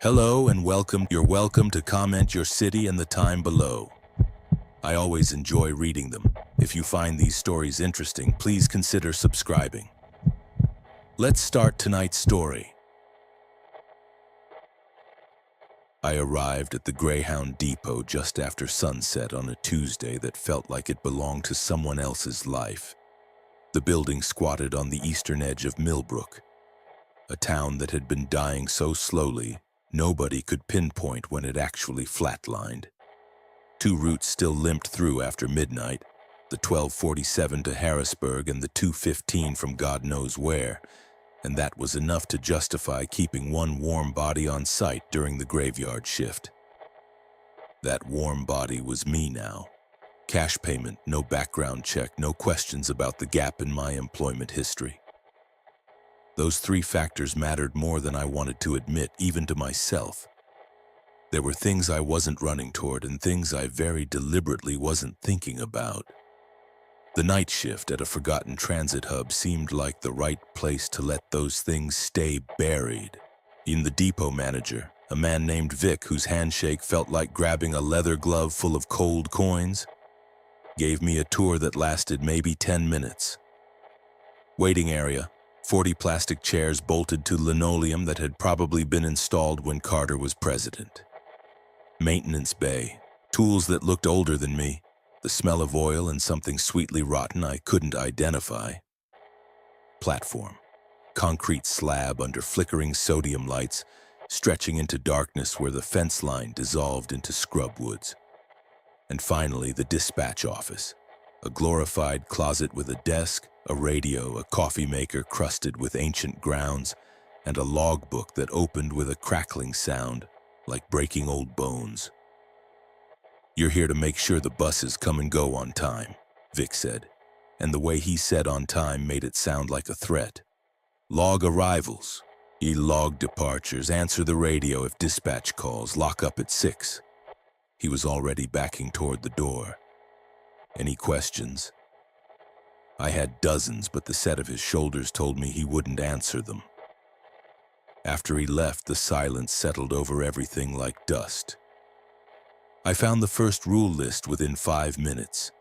Hello and welcome. You're welcome to comment your city and the time below. I always enjoy reading them. If you find these stories interesting, please consider subscribing. Let's start tonight's story. I arrived at the Greyhound Depot just after sunset on a Tuesday that felt like it belonged to someone else's life. The building squatted on the eastern edge of Millbrook, a town that had been dying so slowly nobody could pinpoint when it actually flatlined. Two routes still limped through after midnight, the 1247 to Harrisburg and the 215 from God knows where, and that was enough to justify keeping one warm body on site during the graveyard shift. That warm body was me now. Cash payment, no background check, no questions about the gap in my employment history. Those three factors mattered more than I wanted to admit, even to myself. There were things I wasn't running toward and things I very deliberately wasn't thinking about. The night shift at a forgotten transit hub seemed like the right place to let those things stay buried. In the depot manager, a man named Vic, whose handshake felt like grabbing a leather glove full of cold coins, gave me a tour that lasted maybe 10 minutes. Waiting area, 40 plastic chairs bolted to linoleum that had probably been installed when Carter was president. Maintenance bay, tools that looked older than me, the smell of oil and something sweetly rotten I couldn't identify. Platform, concrete slab under flickering sodium lights, stretching into darkness where the fence line dissolved into scrub woods. And finally, the dispatch office, a glorified closet with a desk, a radio, a coffee maker crusted with ancient grounds, and a logbook that opened with a crackling sound like breaking old bones. "You're here to make sure the buses come and go on time," Vic said, and the way he said on time made it sound like a threat. "Log arrivals, log departures, answer the radio if dispatch calls, lock up at 6. He was already backing toward the door. "Any questions?" I had dozens, but the set of his shoulders told me he wouldn't answer them. After he left, the silence settled over everything like dust. I found the first rule list within 5 minutes.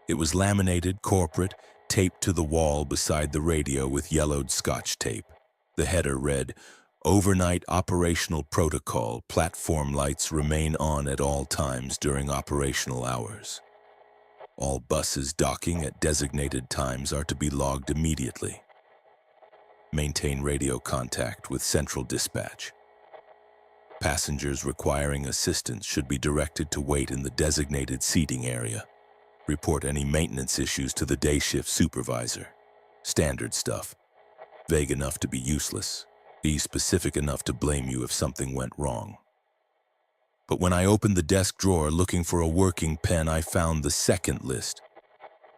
It was laminated, corporate, taped to the wall beside the radio with yellowed Scotch tape. The header read, "Overnight operational protocol, platform lights remain on at all times during operational hours. All buses docking at designated times are to be logged immediately. Maintain radio contact with central dispatch. Passengers requiring assistance should be directed to wait in the designated seating area. Report any maintenance issues to the day shift supervisor." Standard stuff. Vague enough to be useless. Be specific enough to blame you if something went wrong. But when I opened the desk drawer looking for a working pen, I found the second list.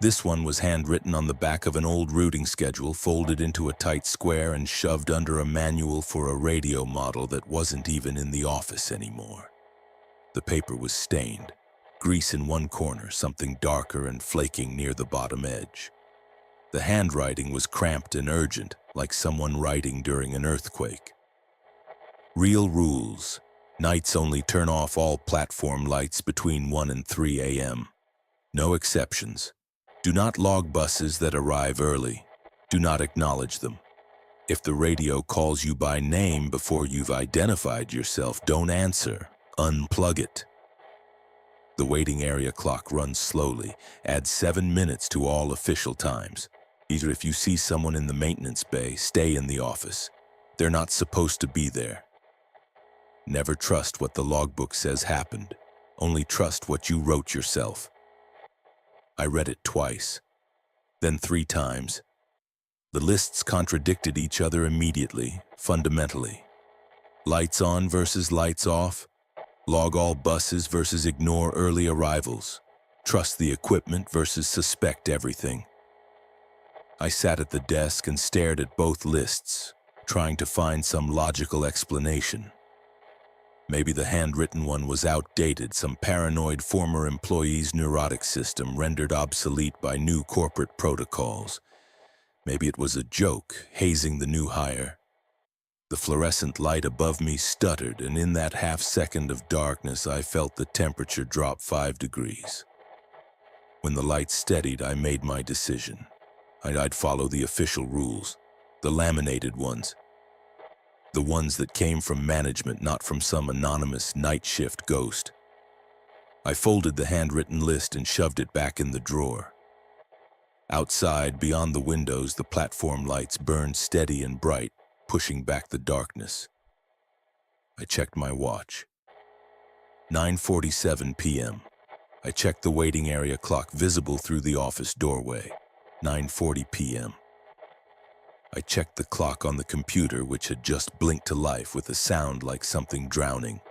This one was handwritten on the back of an old routing schedule, folded into a tight square and shoved under a manual for a radio model that wasn't even in the office anymore. The paper was stained, grease in one corner, something darker and flaking near the bottom edge. The handwriting was cramped and urgent, like someone writing during an earthquake. "Real rules. Nights only turn off all platform lights between 1 and 3 a.m. No exceptions. Do not log buses that arrive early. Do not acknowledge them. If the radio calls you by name before you've identified yourself, don't answer. Unplug it." The waiting area clock runs slowly. Add 7 minutes to all official times. Either if you see someone in the maintenance bay, stay in the office. They're not supposed to be there. Never trust what the logbook says happened. Only trust what you wrote yourself. I read it twice, then 3 times. The lists contradicted each other immediately, fundamentally. Lights on versus lights off. Log all buses versus ignore early arrivals. Trust the equipment versus suspect everything. I sat at the desk and stared at both lists, trying to find some logical explanation. Maybe the handwritten one was outdated, some paranoid former employee's neurotic system rendered obsolete by new corporate protocols. Maybe it was a joke, hazing the new hire. The fluorescent light above me stuttered, and in that half-second of darkness, I felt the temperature drop 5 degrees. When the light steadied, I made my decision. I'd follow the official rules, the laminated ones, the ones that came from management, not from some anonymous night shift ghost. I folded the handwritten list and shoved it back in the drawer. Outside, beyond the windows, the platform lights burned steady and bright, pushing back the darkness. I checked my watch. 9:47 p.m. I checked the waiting area clock visible through the office doorway. 9:40 p.m. I checked the clock on the computer, which had just blinked to life with a sound like something drowning.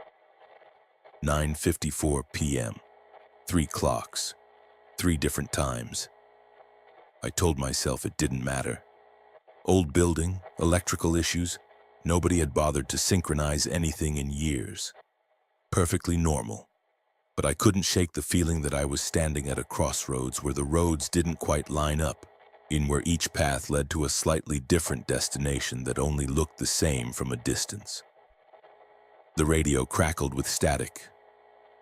9:54 p.m. 3 clocks. 3 different times. I told myself it didn't matter. Old building, electrical issues, nobody had bothered to synchronize anything in years. Perfectly normal. But I couldn't shake the feeling that I was standing at a crossroads where the roads didn't quite line up, in where each path led to a slightly different destination that only looked the same from a distance. The radio crackled with static.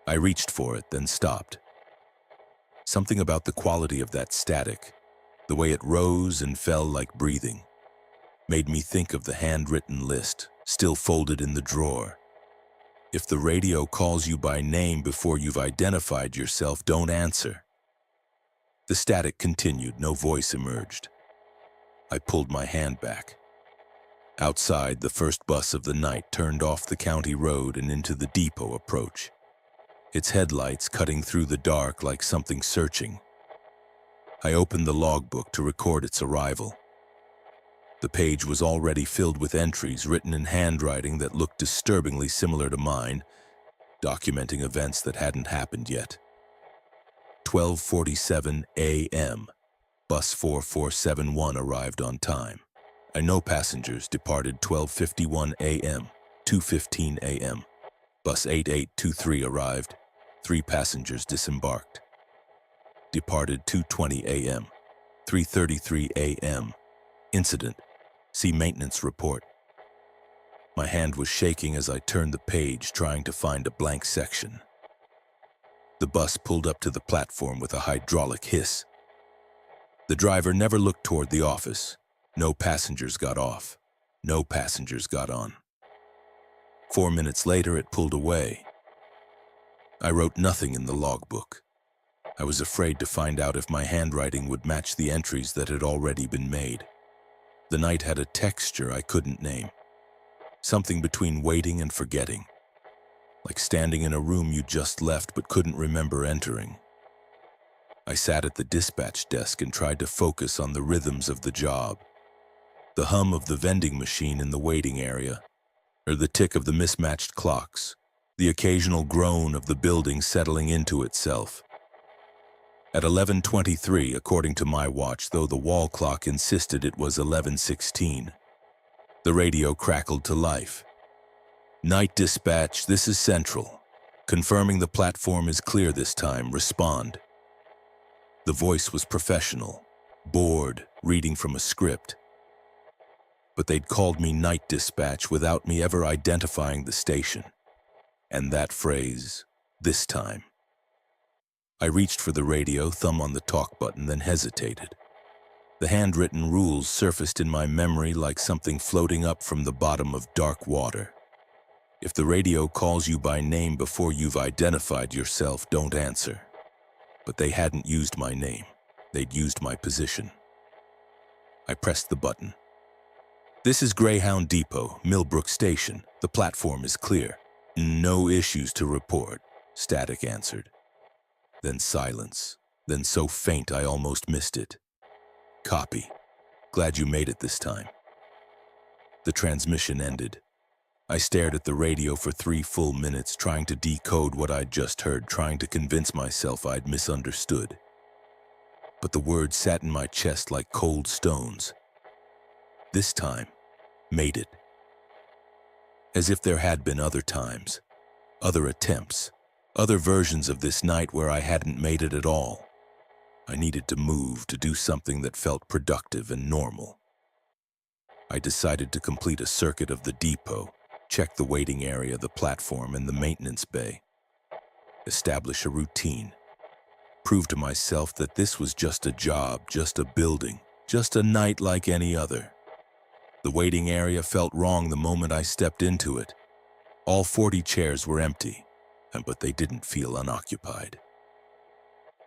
I reached for it, then stopped. Something about the quality of that static, the way it rose and fell like breathing, made me think of the handwritten list, still folded in the drawer. If the radio calls you by name before you've identified yourself, don't answer. The static continued, no voice emerged. I pulled my hand back. Outside, the first bus of the night turned off the county road and into the depot approach, its headlights cutting through the dark like something searching. I opened the logbook to record its arrival. The page was already filled with entries written in handwriting that looked disturbingly similar to mine, documenting events that hadn't happened yet. 12:47 a.m. Bus 4471 arrived on time. I know passengers departed 12:51 a.m., 2:15 a.m. Bus 8823 arrived. 3 passengers disembarked. Departed 2:20 a.m., 3:33 a.m. Incident. See maintenance report. My hand was shaking as I turned the page, trying to find a blank section. The bus pulled up to the platform with a hydraulic hiss. The driver never looked toward the office. No passengers got off. No passengers got on. 4 minutes later, it pulled away. I wrote nothing in the logbook. I was afraid to find out if my handwriting would match the entries that had already been made. The night had a texture I couldn't name. Something between waiting and forgetting. Like standing in a room you just left but couldn't remember entering. I sat at the dispatch desk and tried to focus on the rhythms of the job. The hum of the vending machine in the waiting area, or the tick of the mismatched clocks, the occasional groan of the building settling into itself. At 11:23, according to my watch, though the wall clock insisted it was 11:16, the radio crackled to life. Night dispatch, this is Central. Confirming the platform is clear this time, respond. The voice was professional, bored, reading from a script. But they'd called me night dispatch without me ever identifying the station. And that phrase, this time. I reached for the radio, thumb on the talk button, then hesitated. The handwritten rules surfaced in my memory like something floating up from the bottom of dark water. If the radio calls you by name before you've identified yourself, don't answer. But they hadn't used my name. They'd used my position. I pressed the button. This is Greyhound Depot, Millbrook Station. The platform is clear. No issues to report, static answered. Then silence, then so faint I almost missed it. Copy. Glad you made it this time. The transmission ended. I stared at the radio for 3 full minutes, trying to decode what I'd just heard, trying to convince myself I'd misunderstood. But the words sat in my chest like cold stones. This time, made it. As if there had been other times, other attempts, other versions of this night where I hadn't made it at all. I needed to move, to do something that felt productive and normal. I decided to complete a circuit of the depot, check the waiting area, the platform, and the maintenance bay. Establish a routine. Prove to myself that this was just a job, just a building, just a night like any other. The waiting area felt wrong the moment I stepped into it. All 40 chairs were empty, but they didn't feel unoccupied.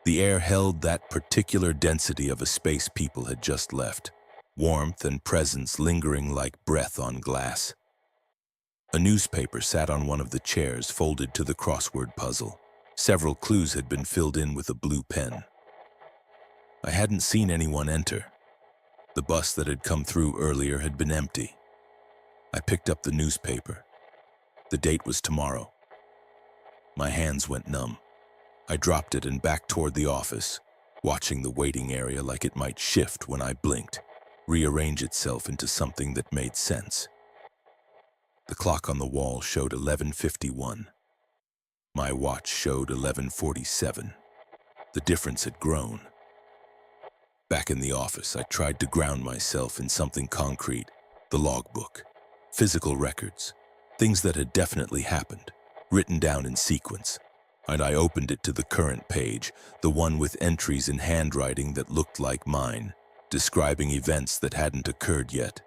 The air held that particular density of a space people had just left, warmth and presence lingering like breath on glass. A newspaper sat on one of the chairs folded to the crossword puzzle. Several clues had been filled in with a blue pen. I hadn't seen anyone enter. The bus that had come through earlier had been empty. I picked up the newspaper. The date was tomorrow. My hands went numb. I dropped it and backed toward the office, watching the waiting area like it might shift when I blinked, rearrange itself into something that made sense. The clock on the wall showed 11:51. My watch showed 11:47. The difference had grown. Back in the office, I tried to ground myself in something concrete, the logbook, physical records, things that had definitely happened, written down in sequence. And I opened it to the current page, the one with entries in handwriting that looked like mine, describing events that hadn't occurred yet.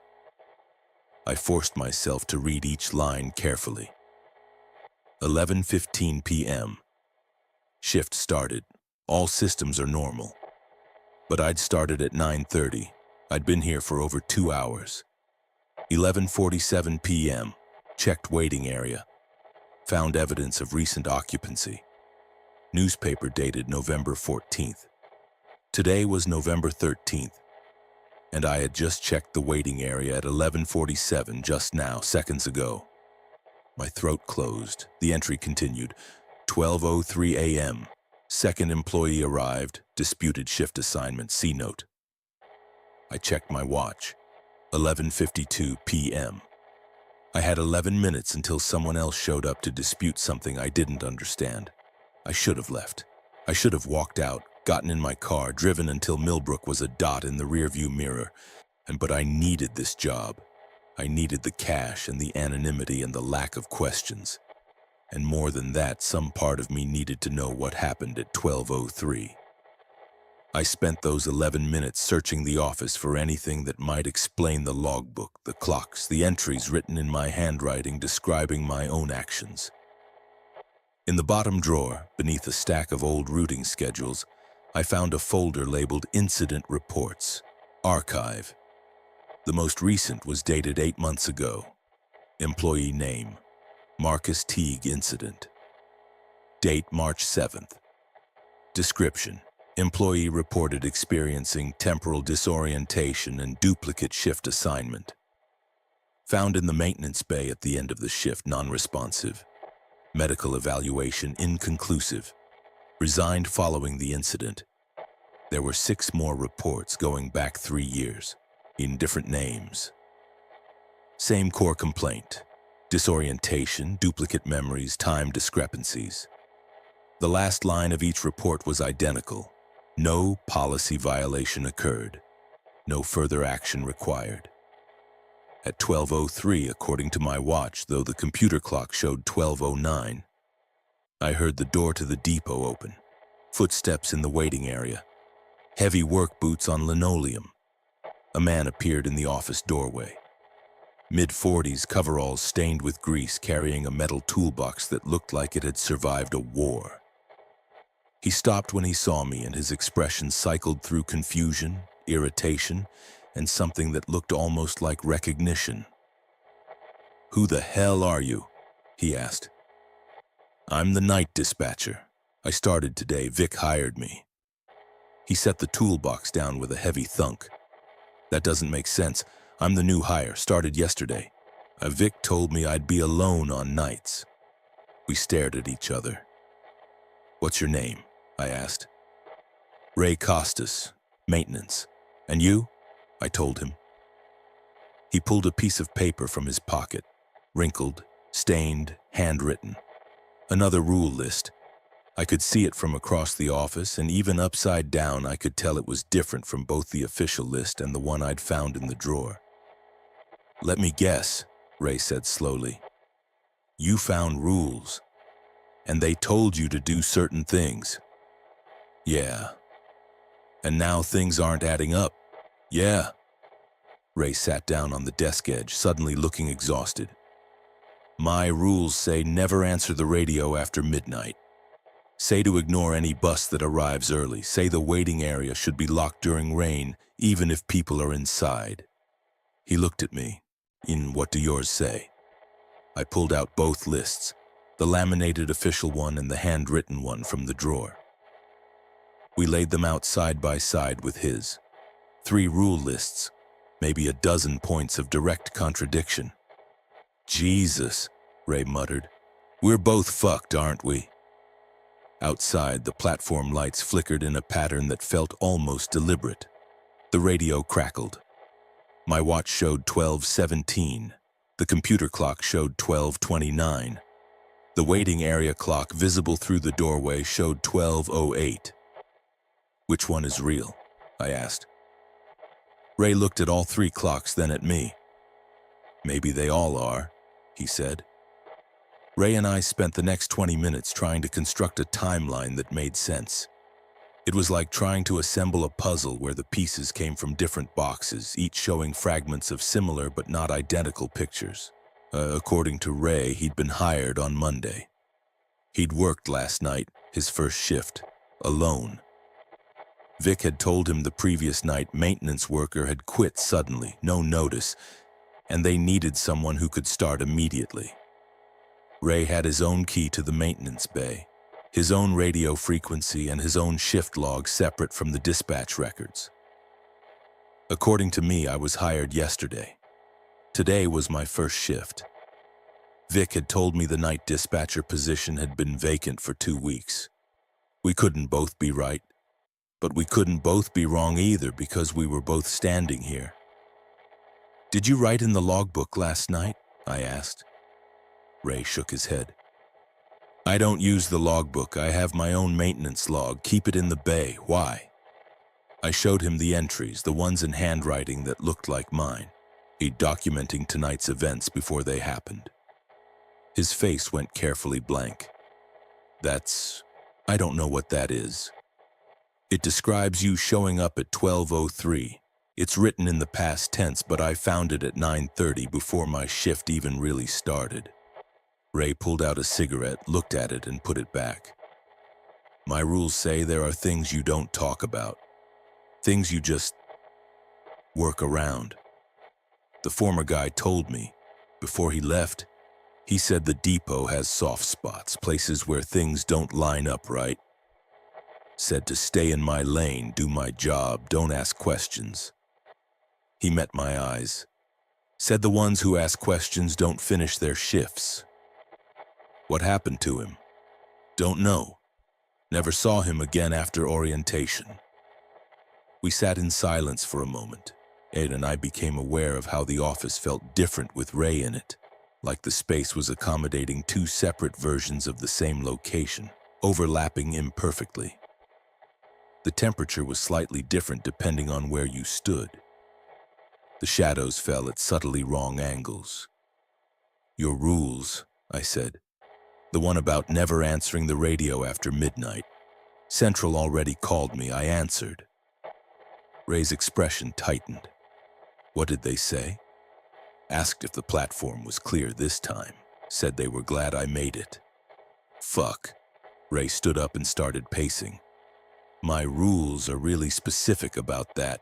I forced myself to read each line carefully. 11:15 p.m. Shift started. All systems are normal. But I'd started at 9:30. I'd been here for over 2 hours. 11:47 p.m. Checked waiting area. Found evidence of recent occupancy. Newspaper dated November 14th. Today was November 13th, and I had just checked the waiting area at 11:47 just now, seconds ago. My throat closed. The entry continued. 12:03 a.m. Second employee arrived. Disputed shift assignment. C note. I checked my watch. 11:52 p.m. I had 11 minutes until someone else showed up to dispute something I didn't understand. I should have left. I should have walked out, gotten in my car, driven until Millbrook was a dot in the rearview mirror. But I needed this job. I needed the cash and the anonymity and the lack of questions. And more than that, some part of me needed to know what happened at 12:03. I spent those 11 minutes searching the office for anything that might explain the logbook, the clocks, the entries written in my handwriting describing my own actions. In the bottom drawer, beneath a stack of old routing schedules, I found a folder labeled Incident Reports, Archive. The most recent was dated 8 months ago. Employee name, Marcus Teague Incident. Date March 7th. Description, employee reported experiencing temporal disorientation and duplicate shift assignment. Found in the maintenance bay at the end of the shift, non-responsive. Medical evaluation inconclusive. Resigned following the incident. There were 6 more reports going back 3 years, in different names. Same core complaint. Disorientation, duplicate memories, time discrepancies. The last line of each report was identical. No policy violation occurred. No further action required. At 12:03, according to my watch, though the computer clock showed 12:09, I heard the door to the depot open. Footsteps in the waiting area. Heavy work boots on linoleum. A man appeared in the office doorway. Mid-40s, coveralls stained with grease, carrying a metal toolbox that looked like it had survived a war. He stopped when he saw me, and his expression cycled through confusion, irritation, and something that looked almost like recognition. "Who the hell are you?" he asked. "I'm the night dispatcher. I started today. Vic hired me." He set the toolbox down with a heavy thunk. "That doesn't make sense. I'm the new hire, started yesterday. Vic told me I'd be alone on nights." We stared at each other. "What's your name?" I asked. "Ray Costas, maintenance. And you?" I told him. He pulled a piece of paper from his pocket, wrinkled, stained, handwritten. Another rule list. I could see it from across the office, and even upside down I could tell it was different from both the official list and the one I'd found in the drawer. Let me guess, Ray said slowly. You found rules, and they told you to do certain things. Yeah. And now things aren't adding up. Yeah. Ray sat down on the desk edge, suddenly looking exhausted. My rules say never answer the radio after midnight. Say to ignore any bus that arrives early. Say the waiting area should be locked during rain, even if people are inside. He looked at me. What do yours say? I pulled out both lists, the laminated official one and the handwritten one from the drawer. We laid them out side by side with his. 3 rule lists, maybe a dozen points of direct contradiction. Jesus, Ray muttered. We're both fucked, aren't we? Outside, the platform lights flickered in a pattern that felt almost deliberate. The radio crackled. My watch showed 12:17. The computer clock showed 12:29. The waiting area clock visible through the doorway showed 12:08. Which one is real? I asked. Ray looked at all 3 clocks, then at me. Maybe they all are, he said. Ray and I spent the next 20 minutes trying to construct a timeline that made sense. It was like trying to assemble a puzzle where the pieces came from different boxes, each showing fragments of similar but not identical pictures. According to Ray, he'd been hired on Monday. He'd worked last night, his first shift, alone. Vic had told him the previous night maintenance worker had quit suddenly, no notice, and they needed someone who could start immediately. Ray had his own key to the maintenance bay, his own radio frequency and his own shift log separate from the dispatch records. According to me, I was hired yesterday. Today was my first shift. Vic had told me the night dispatcher position had been vacant for 2 weeks. We couldn't both be right, but we couldn't both be wrong either because we were both standing here. Did you write in the logbook last night? I asked. Ray shook his head. I don't use the logbook. I have my own maintenance log. Keep it in the bay. Why? I showed him the entries, the ones in handwriting that looked like mine. He'd documenting tonight's events before they happened. His face went carefully blank. I don't know what that is. It describes you showing up at 12:03. It's written in the past tense, but I found it at 9:30 before my shift even really started. Ray pulled out a cigarette, looked at it, and put it back. My rules say there are things you don't talk about. Things you just work around. The former guy told me, before he left, he said the depot has soft spots, places where things don't line up right. Said to stay in my lane, do my job, don't ask questions. He met my eyes. Said the ones who ask questions don't finish their shifts. What happened to him? Don't know. Never saw him again after orientation. We sat in silence for a moment. Ed and I became aware of how the office felt different with Ray in it, like the space was accommodating 2 separate versions of the same location, overlapping imperfectly. The temperature was slightly different depending on where you stood. The shadows fell at subtly wrong angles. Your rules, I said. The one about never answering the radio after midnight. Central already called me, I answered. Ray's expression tightened. What did they say? Asked if the platform was clear this time. Said they were glad I made it. Fuck. Ray stood up and started pacing. My rules are really specific about that.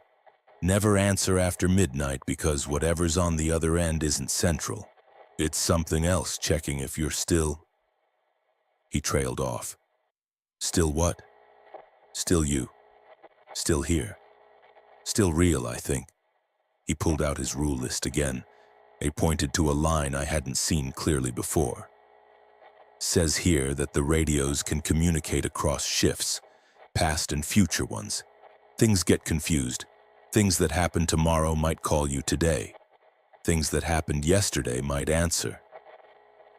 Never answer after midnight because whatever's on the other end isn't central. It's something else checking if you're still... He trailed off. Still what? Still you. Still here. Still real, I think. He pulled out his rule list again. He pointed to a line I hadn't seen clearly before. Says here that the radios can communicate across shifts, past and future ones. Things get confused. Things that happen tomorrow might call you today. Things that happened yesterday might answer.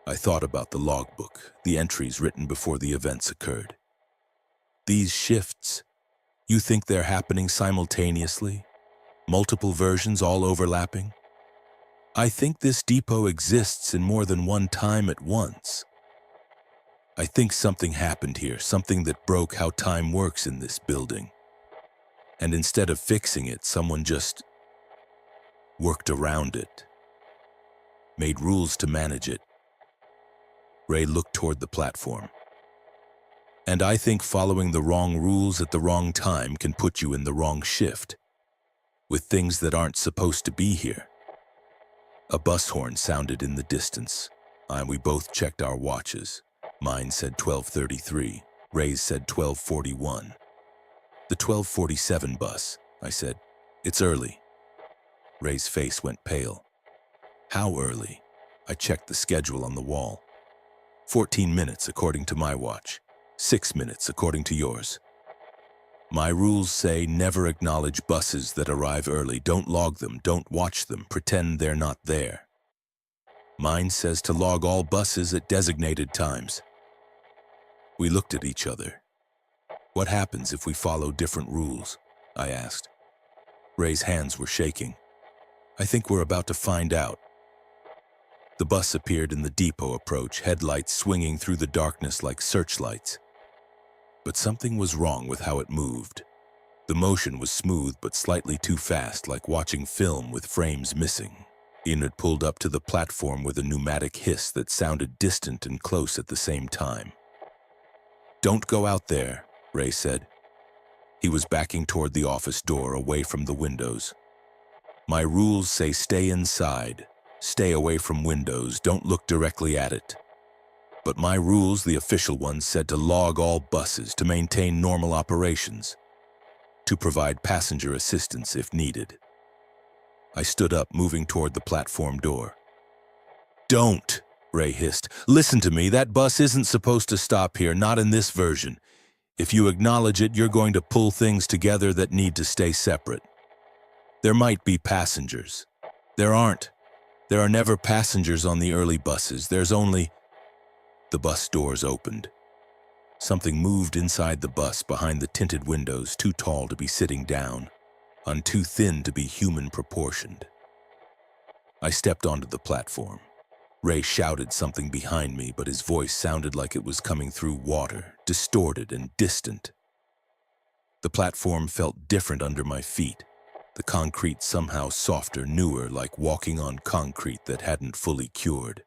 I thought about the logbook, the entries written before the events occurred. These shifts, you think they're happening simultaneously? Multiple versions all overlapping? I think this depot exists in more than one time at once. I think something happened here, something that broke how time works in this building. And instead of fixing it, someone just worked around it, made rules to manage it. Ray looked toward the platform. And I think following the wrong rules at the wrong time can put you in the wrong shift, with things that aren't supposed to be here. A bus horn sounded in the distance, and we both checked our watches. Mine said 12:33, Ray's said 12:41. The 12:47 bus, I said. It's early. Ray's face went pale. How early? I checked the schedule on the wall. 14 minutes according to my watch. 6 minutes according to yours. My rules say never acknowledge buses that arrive early. Don't log them, don't watch them, pretend they're not there. Mine says to log all buses at designated times. We looked at each other. What happens if we follow different rules? I asked. Ray's hands were shaking. I think we're about to find out. The bus appeared in the depot approach, headlights swinging through the darkness like searchlights. But something was wrong with how it moved. The motion was smooth but slightly too fast, like watching film with frames missing. Ian had pulled up to the platform with a pneumatic hiss that sounded distant and close at the same time. Don't go out there, Ray said. He was backing toward the office door, away from the windows. My rules say stay inside, stay away from windows, don't look directly at it. But my rules, the official ones, said to log all buses, to maintain normal operations, to provide passenger assistance if needed. I stood up, moving toward the platform door. Don't, Ray hissed. Listen to me, that bus isn't supposed to stop here, not in this version. If you acknowledge it, you're going to pull things together that need to stay separate. There might be passengers. There aren't. There are never passengers on the early buses. There's only... The bus doors opened. Something moved inside the bus, behind the tinted windows, too tall to be sitting down, and too thin to be human proportioned. I stepped onto the platform. Ray shouted something behind me, but his voice sounded like it was coming through water, distorted and distant. The platform felt different under my feet, the concrete somehow softer, newer, like walking on concrete that hadn't fully cured.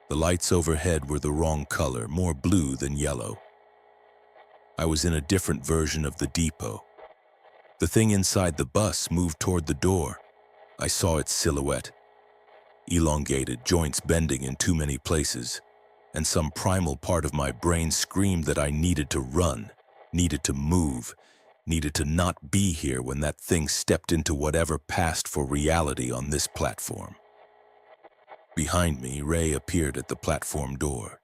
The lights overhead were the wrong color, more blue than yellow. I was in a different version of the depot. The thing inside the bus moved toward the door. I saw its silhouette. Elongated, joints bending in too many places, and some primal part of my brain screamed that I needed to run, needed to move, needed to not be here when that thing stepped into whatever passed for reality on this platform. Behind me, Ray appeared at the platform door.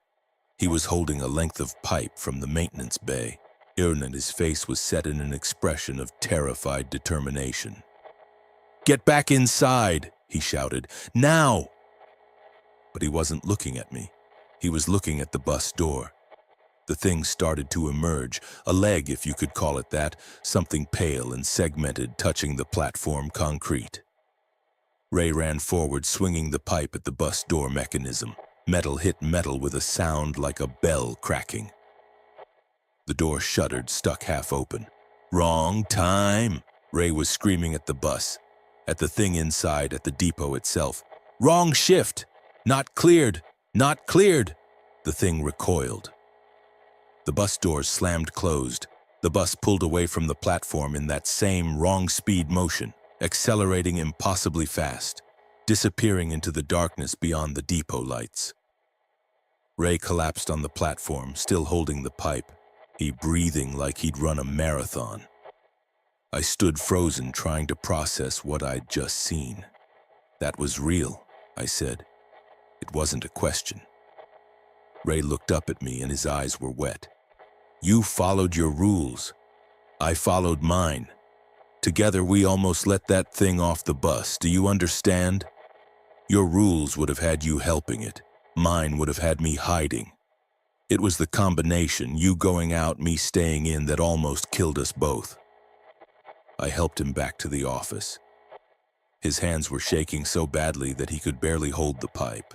He was holding a length of pipe from the maintenance bay, and his face was set in an expression of terrified determination. "Get back inside!" he shouted. "Now!" But he wasn't looking at me. He was looking at the bus door. The thing started to emerge, a leg if you could call it that, something pale and segmented touching the platform concrete. Ray ran forward, swinging the pipe at the bus door mechanism. Metal hit metal with a sound like a bell cracking. The door shuddered, stuck half open. "Wrong time!" Ray was screaming at the bus, at the thing inside, at the depot itself. "Wrong shift! Not cleared! Not cleared!" The thing recoiled. The bus doors slammed closed. The bus pulled away from the platform in that same wrong speed motion, accelerating impossibly fast, disappearing into the darkness beyond the depot lights. Ray collapsed on the platform, still holding the pipe, he breathing like he'd run a marathon. I stood frozen, trying to process what I'd just seen. "That was real," I said. It wasn't a question. Ray looked up at me and his eyes were wet. "You followed your rules. I followed mine. Together we almost let that thing off the bus. Do you understand? Your rules would have had you helping it. Mine would have had me hiding. It was the combination, you going out, me staying in, that almost killed us both." I helped him back to the office. His hands were shaking so badly that he could barely hold the pipe.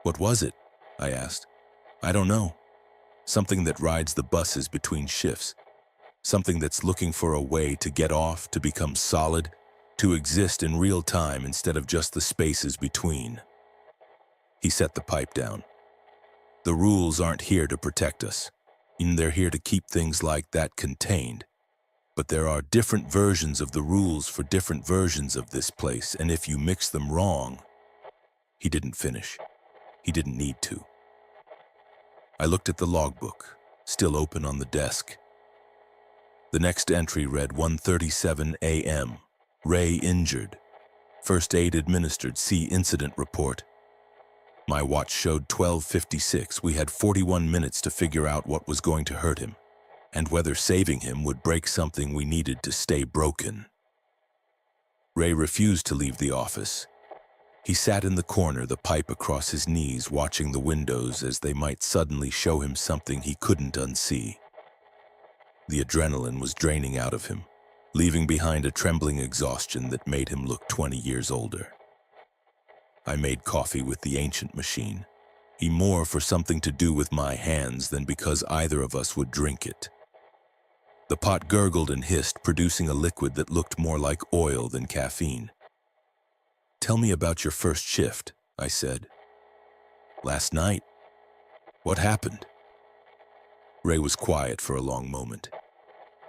"What was it?" I asked. "I don't know. Something that rides the buses between shifts. Something that's looking for a way to get off, to become solid, to exist in real time instead of just the spaces between." He set the pipe down. "The rules aren't here to protect us. They're here to keep things like that contained. But there are different versions of the rules for different versions of this place, and if you mix them wrong..." He didn't finish. He didn't need to. I looked at the logbook, still open on the desk. The next entry read 1:37 a.m. Ray injured. First aid administered. See incident report. My watch showed 12:56. We had 41 minutes to figure out what was going to hurt him, and whether saving him would break something we needed to stay broken. Ray refused to leave the office. He sat in the corner, the pipe across his knees, watching the windows as they might suddenly show him something he couldn't unsee. The adrenaline was draining out of him, leaving behind a trembling exhaustion that made him look 20 years older. I made coffee with the ancient machine, more for something to do with my hands than because either of us would drink it. The pot gurgled and hissed, producing a liquid that looked more like oil than caffeine. "Tell me about your first shift," I said. "Last night. What happened?" Ray was quiet for a long moment.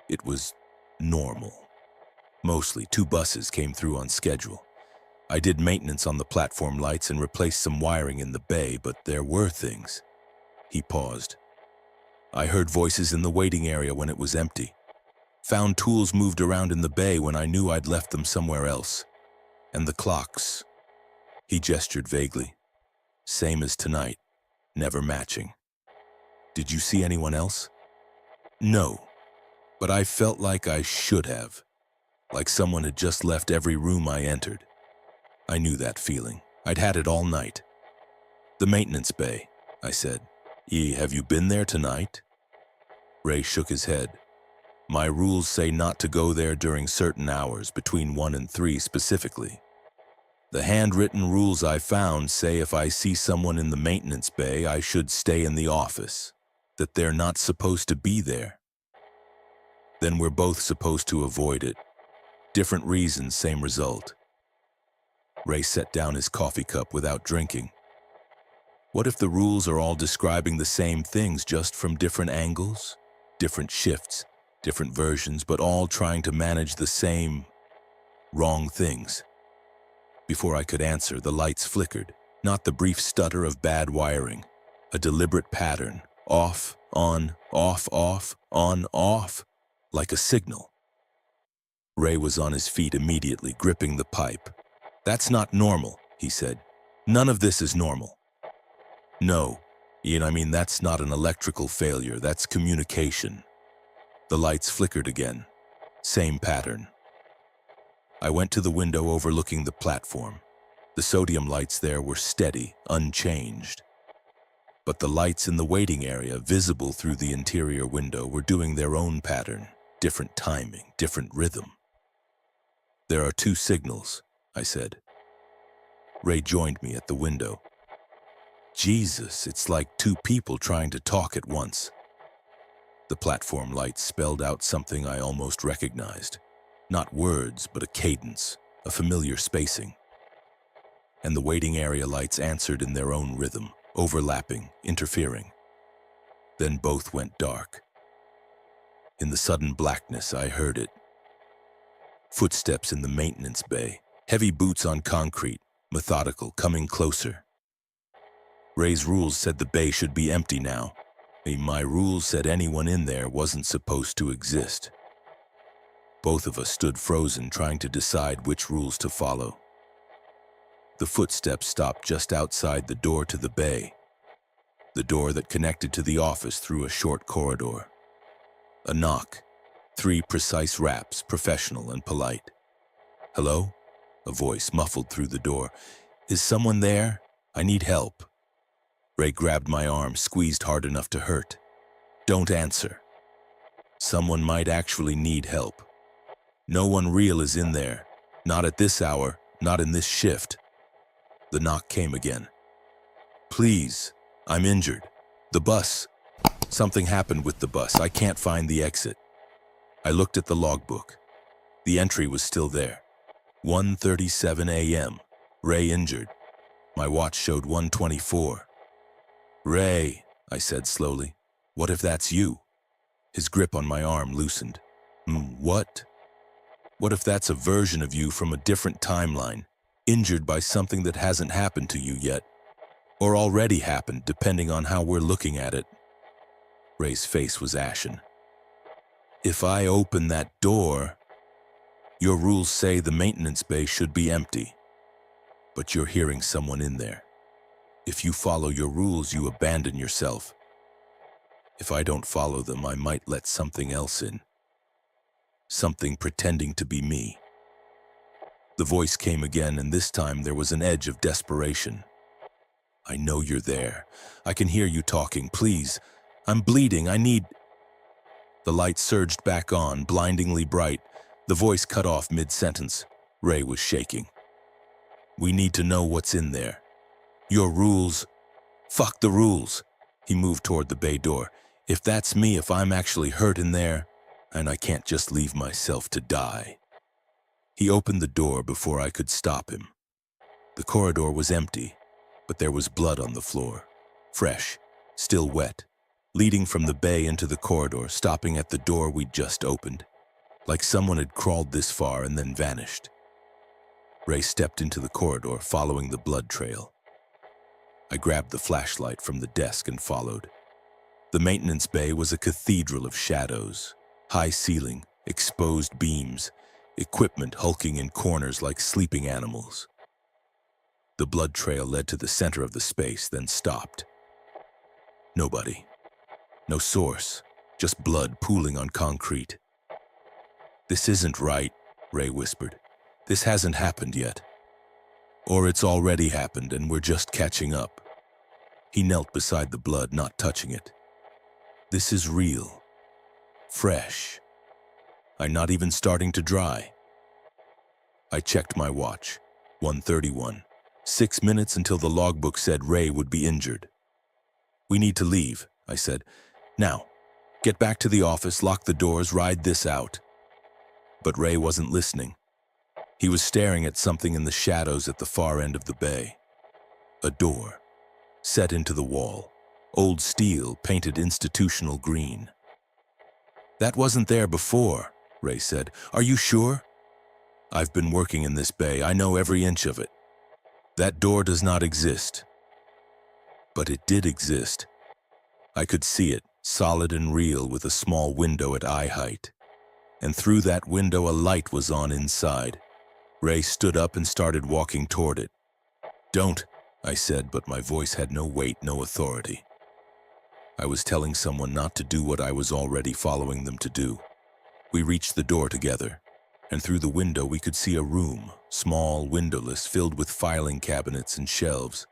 It was normal. Mostly 2 buses came through on schedule. I did maintenance on the platform lights and replaced some wiring in the bay, but there were things. He paused. "I heard voices in the waiting area when it was empty. Found tools moved around in the bay when I knew I'd left them somewhere else. And the clocks." He gestured vaguely. "Same as tonight, never matching." "Did you see anyone else?" "No, but I felt like I should have. Like someone had just left every room I entered. I knew that feeling. I'd had it all night." "The maintenance bay," I said. Have you been there tonight?" Ray shook his head. "My rules say not to go there during certain hours, between 1 and 3 specifically. The handwritten rules I found say if I see someone in the maintenance bay, I should stay in the office, that they're not supposed to be there. Then we're both supposed to avoid it. Different reasons, same result." Ray set down his coffee cup without drinking. "What if the rules are all describing the same things, just from different angles? Different shifts, different versions, but all trying to manage the same wrong things?" Before I could answer, the lights flickered, not the brief stutter of bad wiring, a deliberate pattern, off, on, off, on, off, like a signal. Ray was on his feet immediately, gripping the pipe. "That's not normal," he said. "None of this is normal." "No, that's not an electrical failure, that's communication." The lights flickered again. Same pattern. I went to the window overlooking the platform. The sodium lights there were steady, unchanged. But the lights in the waiting area, visible through the interior window, were doing their own pattern, different timing, different rhythm. "There are 2 signals," I said. Ray joined me at the window. "Jesus, it's like 2 people trying to talk at once." The platform lights spelled out something I almost recognized. Not words, but a cadence, a familiar spacing. And the waiting area lights answered in their own rhythm, overlapping, interfering. Then both went dark. In the sudden blackness, I heard it. Footsteps in the maintenance bay, heavy boots on concrete, methodical, coming closer. Ray's rules said the bay should be empty now. My rules said anyone in there wasn't supposed to exist. Both of us stood frozen, trying to decide which rules to follow. The footsteps stopped just outside the door to the bay, the door that connected to the office through a short corridor. A knock, 3 precise raps, professional and polite. "Hello?" A voice muffled through the door. "Is someone there? I need help." Ray grabbed my arm, squeezed hard enough to hurt. "Don't answer. Someone might actually need help. No one real is in there. Not at this hour, not in this shift. The knock came again. Please, I'm injured. The bus. Something happened with the bus. I can't find the exit. I looked at the logbook. The entry was still there. 1:37 a.m. Ray injured. My watch showed 1:24. Ray, I said slowly, what if that's you? His grip on my arm loosened. What? What if that's a version of you from a different timeline, injured by something that hasn't happened to you yet, or already happened, depending on how we're looking at it? Ray's face was ashen. If I open that door, your rules say the maintenance bay should be empty, but you're hearing someone in there. If you follow your rules, you abandon yourself. If I don't follow them, I might let something else in. Something pretending to be me. The voice came again, and this time there was an edge of desperation. I know you're there. I can hear you talking. Please, I'm bleeding. I need... The light surged back on, blindingly bright. The voice cut off mid-sentence. Ray was shaking. We need to know what's in there. Your rules... Fuck the rules. He moved toward the bay door. If that's me, if I'm actually hurt in there, and I can't just leave myself to die. He opened the door before I could stop him. The corridor was empty, but there was blood on the floor. Fresh, still wet, leading from the bay into the corridor, stopping at the door we'd just opened, like someone had crawled this far and then vanished. Ray stepped into the corridor, following the blood trail. I grabbed the flashlight from the desk and followed. The maintenance bay was a cathedral of shadows. High ceiling, exposed beams, equipment hulking in corners like sleeping animals. The blood trail led to the center of the space, then stopped. Nobody. No source, just blood pooling on concrete. This isn't right, Ray whispered. This hasn't happened yet. Or it's already happened and we're just catching up. He knelt beside the blood, not touching it. This is real. Fresh. I'm not even starting to dry. I checked my watch. 1:31. 6 minutes until the logbook said Ray would be injured. We need to leave, I said. Now, get back to the office, lock the doors, ride this out. But Ray wasn't listening. He was staring at something in the shadows at the far end of the bay. A door, set into the wall. Old steel, painted institutional green. That wasn't there before, Ray said. Are you sure? I've been working in this bay. I know every inch of it. That door does not exist. But it did exist. I could see it, solid and real, with a small window at eye height. And through that window a light was on inside. Ray stood up and started walking toward it. Don't, I said, but my voice had no weight, no authority. I was telling someone not to do what I was already following them to do. We reached the door together, and through the window we could see a room, small, windowless, filled with filing cabinets and shelves.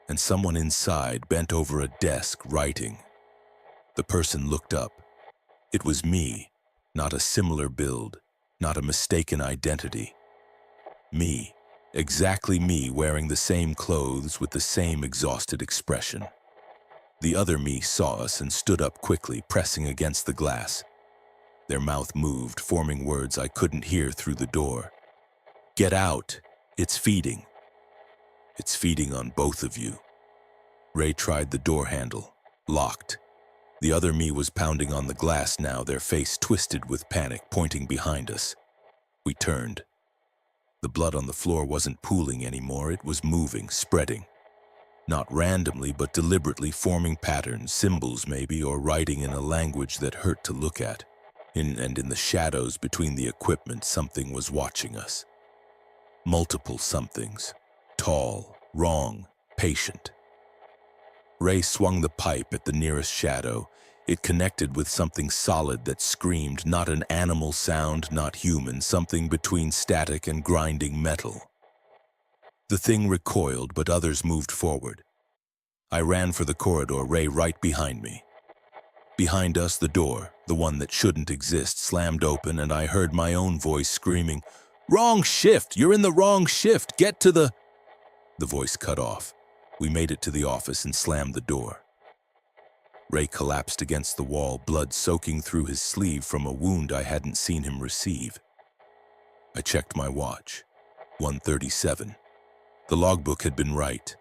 And someone inside bent over a desk, writing. The person looked up. It was me, not a similar build, not a mistaken identity. Me, exactly me, wearing the same clothes with the same exhausted expression. The other me saw us and stood up quickly, pressing against the glass. Their mouth moved, forming words I couldn't hear through the door. Get out! It's feeding. It's feeding on both of you. Ray tried the door handle. Locked. The other me was pounding on the glass now, their face twisted with panic, pointing behind us. We turned. The blood on the floor wasn't pooling anymore, it was moving, spreading. Not randomly, but deliberately, forming patterns, symbols maybe, or writing in a language that hurt to look at. In the shadows between the equipment, something was watching us. Multiple somethings. Tall, wrong, patient. Ray swung the pipe at the nearest shadow. It connected with something solid that screamed, not an animal sound, not human, something between static and grinding metal. The thing recoiled, but others moved forward. I ran for the corridor, Ray right behind me. Behind us, the door, the one that shouldn't exist, slammed open, and I heard my own voice screaming, "Wrong shift! You're in the wrong shift! Get to the—" The voice cut off. We made it to the office and slammed the door. Ray collapsed against the wall, blood soaking through his sleeve from a wound I hadn't seen him receive. I checked my watch. 1:37. The logbook had been right.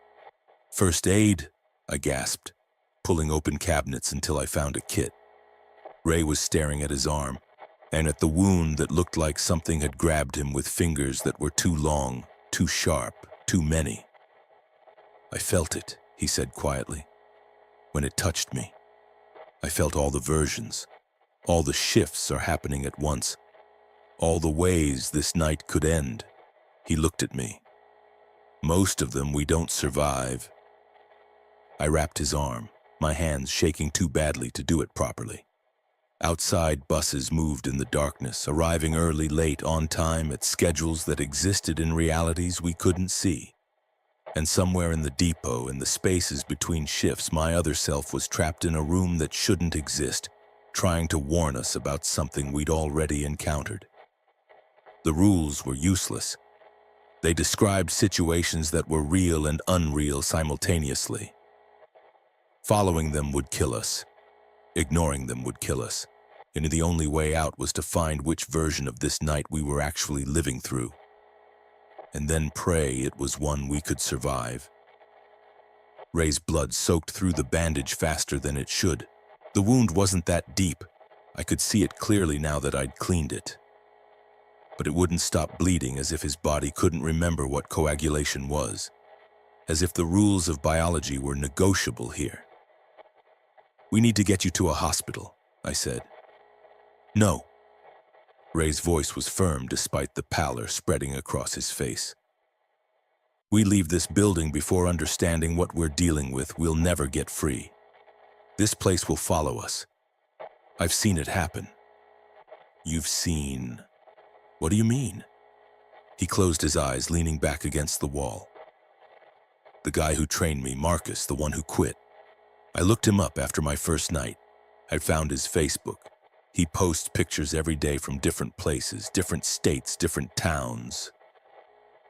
"First aid," I gasped, pulling open cabinets until I found a kit. Ray was staring at his arm, and at the wound that looked like something had grabbed him with fingers that were too long, too sharp, too many. "I felt it," he said quietly. "When it touched me. I felt all the versions. All the shifts are happening at once. All the ways this night could end." He looked at me. "Most of them we don't survive." I wrapped his arm, my hands shaking too badly to do it properly. Outside, buses moved in the darkness, arriving early, late, on time, at schedules that existed in realities we couldn't see. And somewhere in the depot, in the spaces between shifts, my other self was trapped in a room that shouldn't exist, trying to warn us about something we'd already encountered. The rules were useless. They described situations that were real and unreal simultaneously. Following them would kill us. Ignoring them would kill us. And the only way out was to find which version of this night we were actually living through. And then pray it was one we could survive. Ray's blood soaked through the bandage faster than it should. The wound wasn't that deep. I could see it clearly now that I'd cleaned it. But it wouldn't stop bleeding, as if his body couldn't remember what coagulation was. As if the rules of biology were negotiable here. "We need to get you to a hospital," I said. "No." Ray's voice was firm despite the pallor spreading across his face. "We leave this building before understanding what we're dealing with, we'll never get free. This place will follow us. I've seen it happen." "You've seen... What do you mean?" He closed his eyes, leaning back against the wall. "The guy who trained me, Marcus, the one who quit. I looked him up after my first night. I found his Facebook. He posts pictures every day from different places, different states, different towns.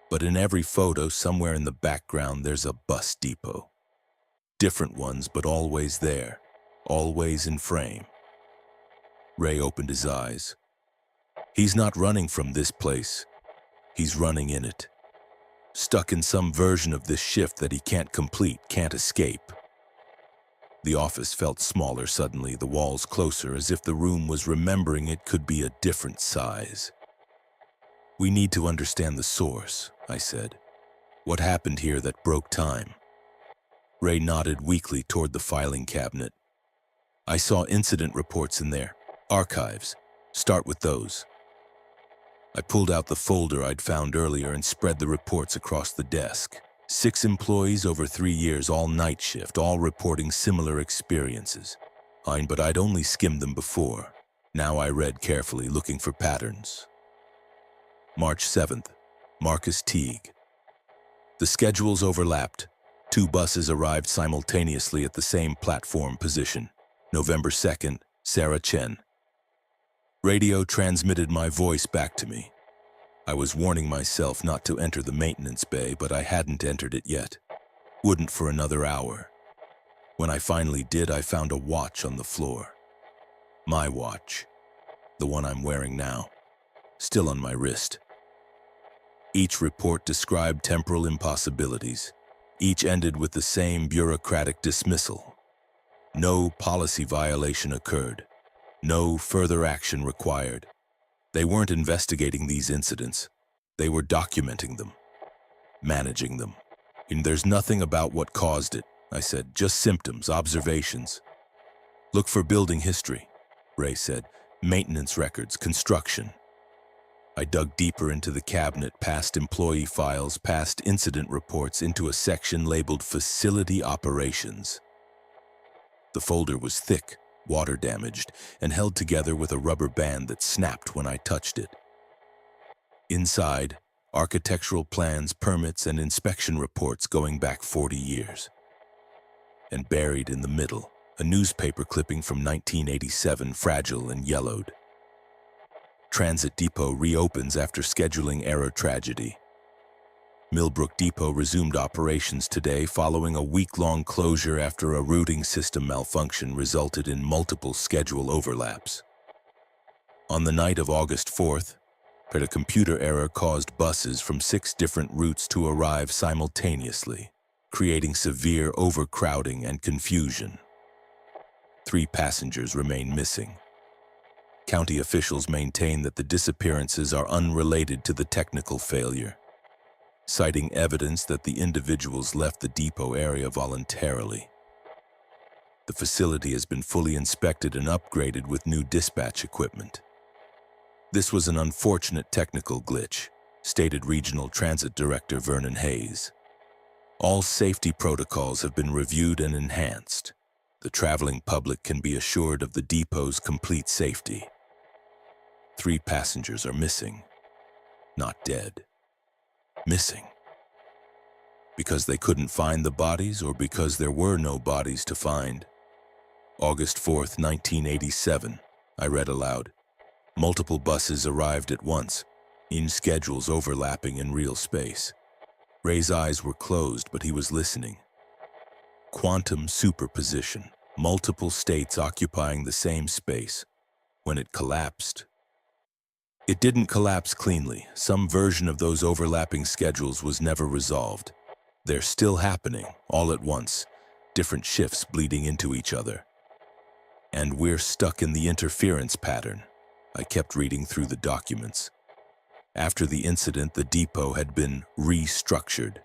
But in every photo, somewhere in the background, there's a bus depot. Different ones, but always there, always in frame." Ray opened his eyes. "He's not running from this place. He's running in it. Stuck in some version of this shift that he can't complete, can't escape." The office felt smaller suddenly, the walls closer, as if the room was remembering it could be a different size. "We need to understand the source," I said. "What happened here that broke time?" Ray nodded weakly toward the filing cabinet. "I saw incident reports in there. Archives. Start with those." I pulled out the folder I'd found earlier and spread the reports across the desk. 6 employees over 3 years, all night shift, all reporting similar experiences. Fine, but I'd only skimmed them before. Now I read carefully, looking for patterns. March 7th, Marcus Teague. The schedules overlapped. 2 buses arrived simultaneously at the same platform position. November 2nd, Sarah Chen. Radio transmitted my voice back to me. I was warning myself not to enter the maintenance bay, but I hadn't entered it yet. Wouldn't for another hour. When I finally did, I found a watch on the floor. My watch. The one I'm wearing now. Still on my wrist. Each report described temporal impossibilities. Each ended with the same bureaucratic dismissal. No policy violation occurred. No further action required. They weren't investigating these incidents. They were documenting them, managing them. And there's nothing about what caused it, I said, just symptoms, observations. Look for building history, Ray said, maintenance records, construction. I dug deeper into the cabinet, past employee files, past incident reports, into a section labeled Facility Operations. The folder was thick, water damaged, and held together with a rubber band that snapped when I touched it. Inside, architectural plans, permits, and inspection reports going back 40 years. And buried in the middle, a newspaper clipping from 1987, fragile and yellowed. Transit Depot reopens after scheduling error tragedy. Millbrook Depot resumed operations today following a week-long closure after a routing system malfunction resulted in multiple schedule overlaps. On the night of August 4th, a computer error caused buses from 6 different routes to arrive simultaneously, creating severe overcrowding and confusion. 3 passengers remain missing. County officials maintain that the disappearances are unrelated to the technical failure, citing evidence that the individuals left the depot area voluntarily. The facility has been fully inspected and upgraded with new dispatch equipment. This was an unfortunate technical glitch, stated Regional Transit Director Vernon Hayes. All safety protocols have been reviewed and enhanced. The traveling public can be assured of the depot's complete safety. 3 passengers are missing, not dead. Missing. Because they couldn't find the bodies or because there were no bodies to find? August 4th, 1987, I read aloud. Multiple buses arrived at once, in schedules overlapping in real space. Ray's eyes were closed, but he was listening. Quantum superposition, multiple states occupying the same space. When it collapsed. It didn't collapse cleanly. Some version of those overlapping schedules was never resolved. They're still happening, all at once, different shifts bleeding into each other. And we're stuck in the interference pattern. I kept reading through the documents. After the incident, the depot had been restructured.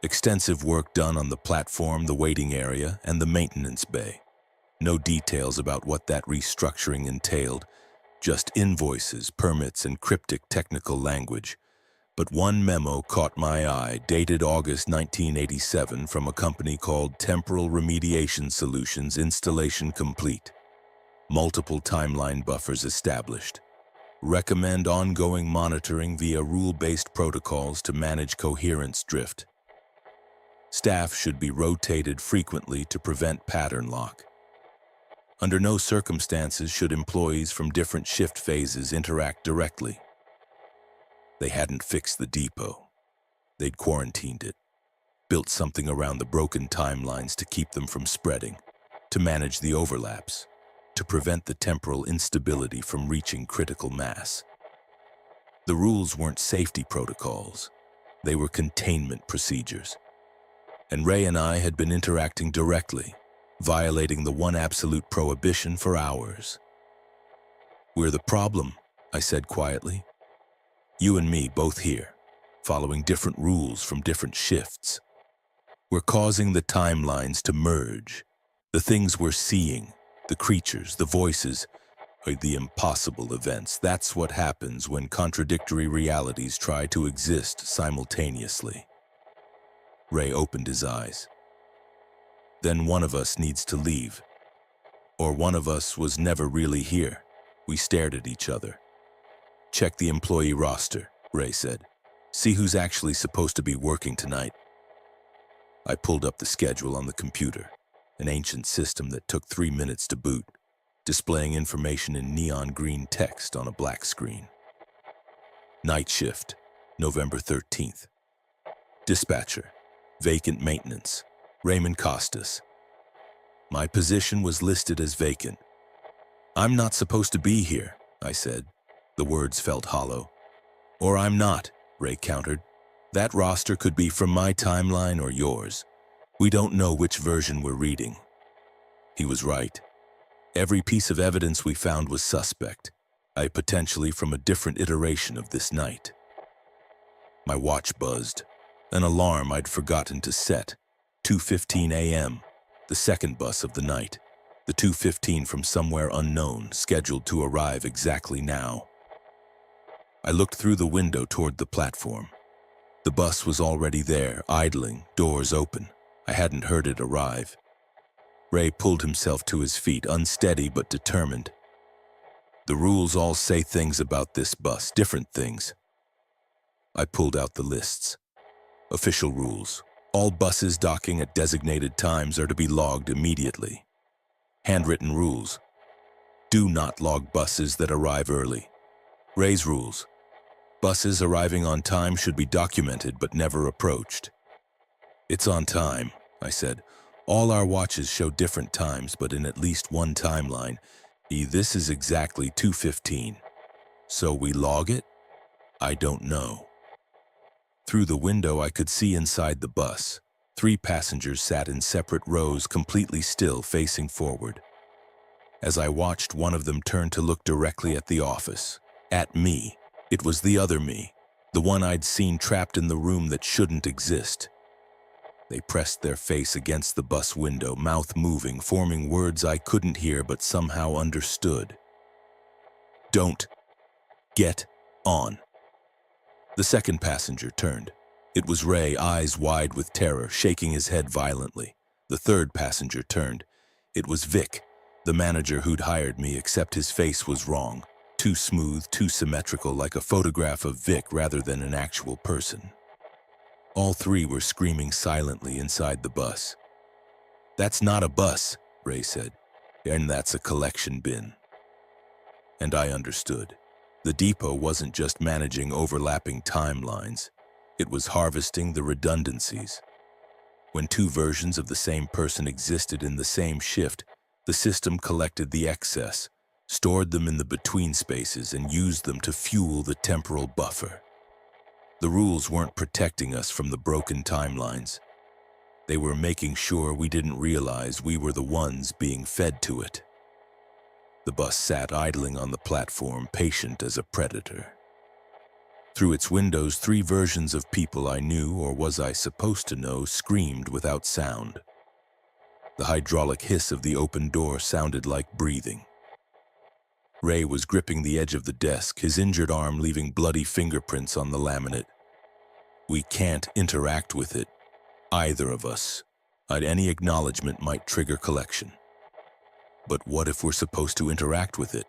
Extensive work done on the platform, the waiting area, and the maintenance bay. No details about what that restructuring entailed, just invoices, permits, and cryptic technical language. But one memo caught my eye, dated August 1987, from a company called Temporal Remediation Solutions. Installation complete. Multiple timeline buffers established. Recommend ongoing monitoring via rule-based protocols to manage coherence drift. Staff should be rotated frequently to prevent pattern lock. Under no circumstances should employees from different shift phases interact directly. They hadn't fixed the depot. They'd quarantined it, built something around the broken timelines to keep them from spreading, to manage the overlaps, to prevent the temporal instability from reaching critical mass. The rules weren't safety protocols. They were containment procedures. And Ray and I had been interacting directly, violating the one absolute prohibition for hours. We're the problem, I said quietly. You and me both here, following different rules from different shifts. We're causing the timelines to merge. The things we're seeing, the creatures, the voices, are the impossible events. That's what happens when contradictory realities try to exist simultaneously. Ray opened his eyes. Then one of us needs to leave. Or one of us was never really here. We stared at each other. Check the employee roster, Ray said. See who's actually supposed to be working tonight. I pulled up the schedule on the computer, an ancient system that took 3 minutes to boot, displaying information in neon green text on a black screen. Night shift, November 13th. Dispatcher, vacant maintenance, Raymond Costas. My position was listed as vacant. I'm not supposed to be here, I said. The words felt hollow. Or I'm not, Ray countered. That roster could be from my timeline or yours. We don't know which version we're reading. He was right. Every piece of evidence we found was suspect, potentially from a different iteration of this night. My watch buzzed. An alarm I'd forgotten to set. 2:15 a.m., the second bus of the night. The 2:15 from somewhere unknown, scheduled to arrive exactly now. I looked through the window toward the platform. The bus was already there, idling, doors open. I hadn't heard it arrive. Ray pulled himself to his feet, unsteady but determined. The rules all say things about this bus, different things. I pulled out the lists. Official rules. All buses docking at designated times are to be logged immediately. Handwritten rules. Do not log buses that arrive early. Ray's rules. Buses arriving on time should be documented but never approached. It's on time, I said. All our watches show different times, but in at least one timeline. This is exactly 2:15. So we log it? I don't know. Through the window, I could see inside the bus. 3 passengers sat in separate rows, completely still, facing forward. As I watched, one of them turned to look directly at the office. At me. It was the other me, the one I'd seen trapped in the room that shouldn't exist. They pressed their face against the bus window, mouth moving, forming words I couldn't hear but somehow understood. Don't get on. The second passenger turned. It was Ray, eyes wide with terror, shaking his head violently. The third passenger turned. It was Vic, the manager who'd hired me, except his face was wrong. Too smooth, too symmetrical, like a photograph of Vic rather than an actual person. All 3 were screaming silently inside the bus. "That's not a bus," Ray said, "and that's a collection bin." And I understood. The depot wasn't just managing overlapping timelines. It was harvesting the redundancies. When 2 versions of the same person existed in the same shift, the system collected the excess, stored them in the between spaces, and used them to fuel the temporal buffer. The rules weren't protecting us from the broken timelines. They were making sure we didn't realize we were the ones being fed to it. The bus sat idling on the platform, patient as a predator. Through its windows, 3 versions of people I knew, or was I supposed to know, screamed without sound. The hydraulic hiss of the open door sounded like breathing. Ray was gripping the edge of the desk, his injured arm leaving bloody fingerprints on the laminate. "We can't interact with it, either of us. Any acknowledgement might trigger collection. But what if we're supposed to interact with it?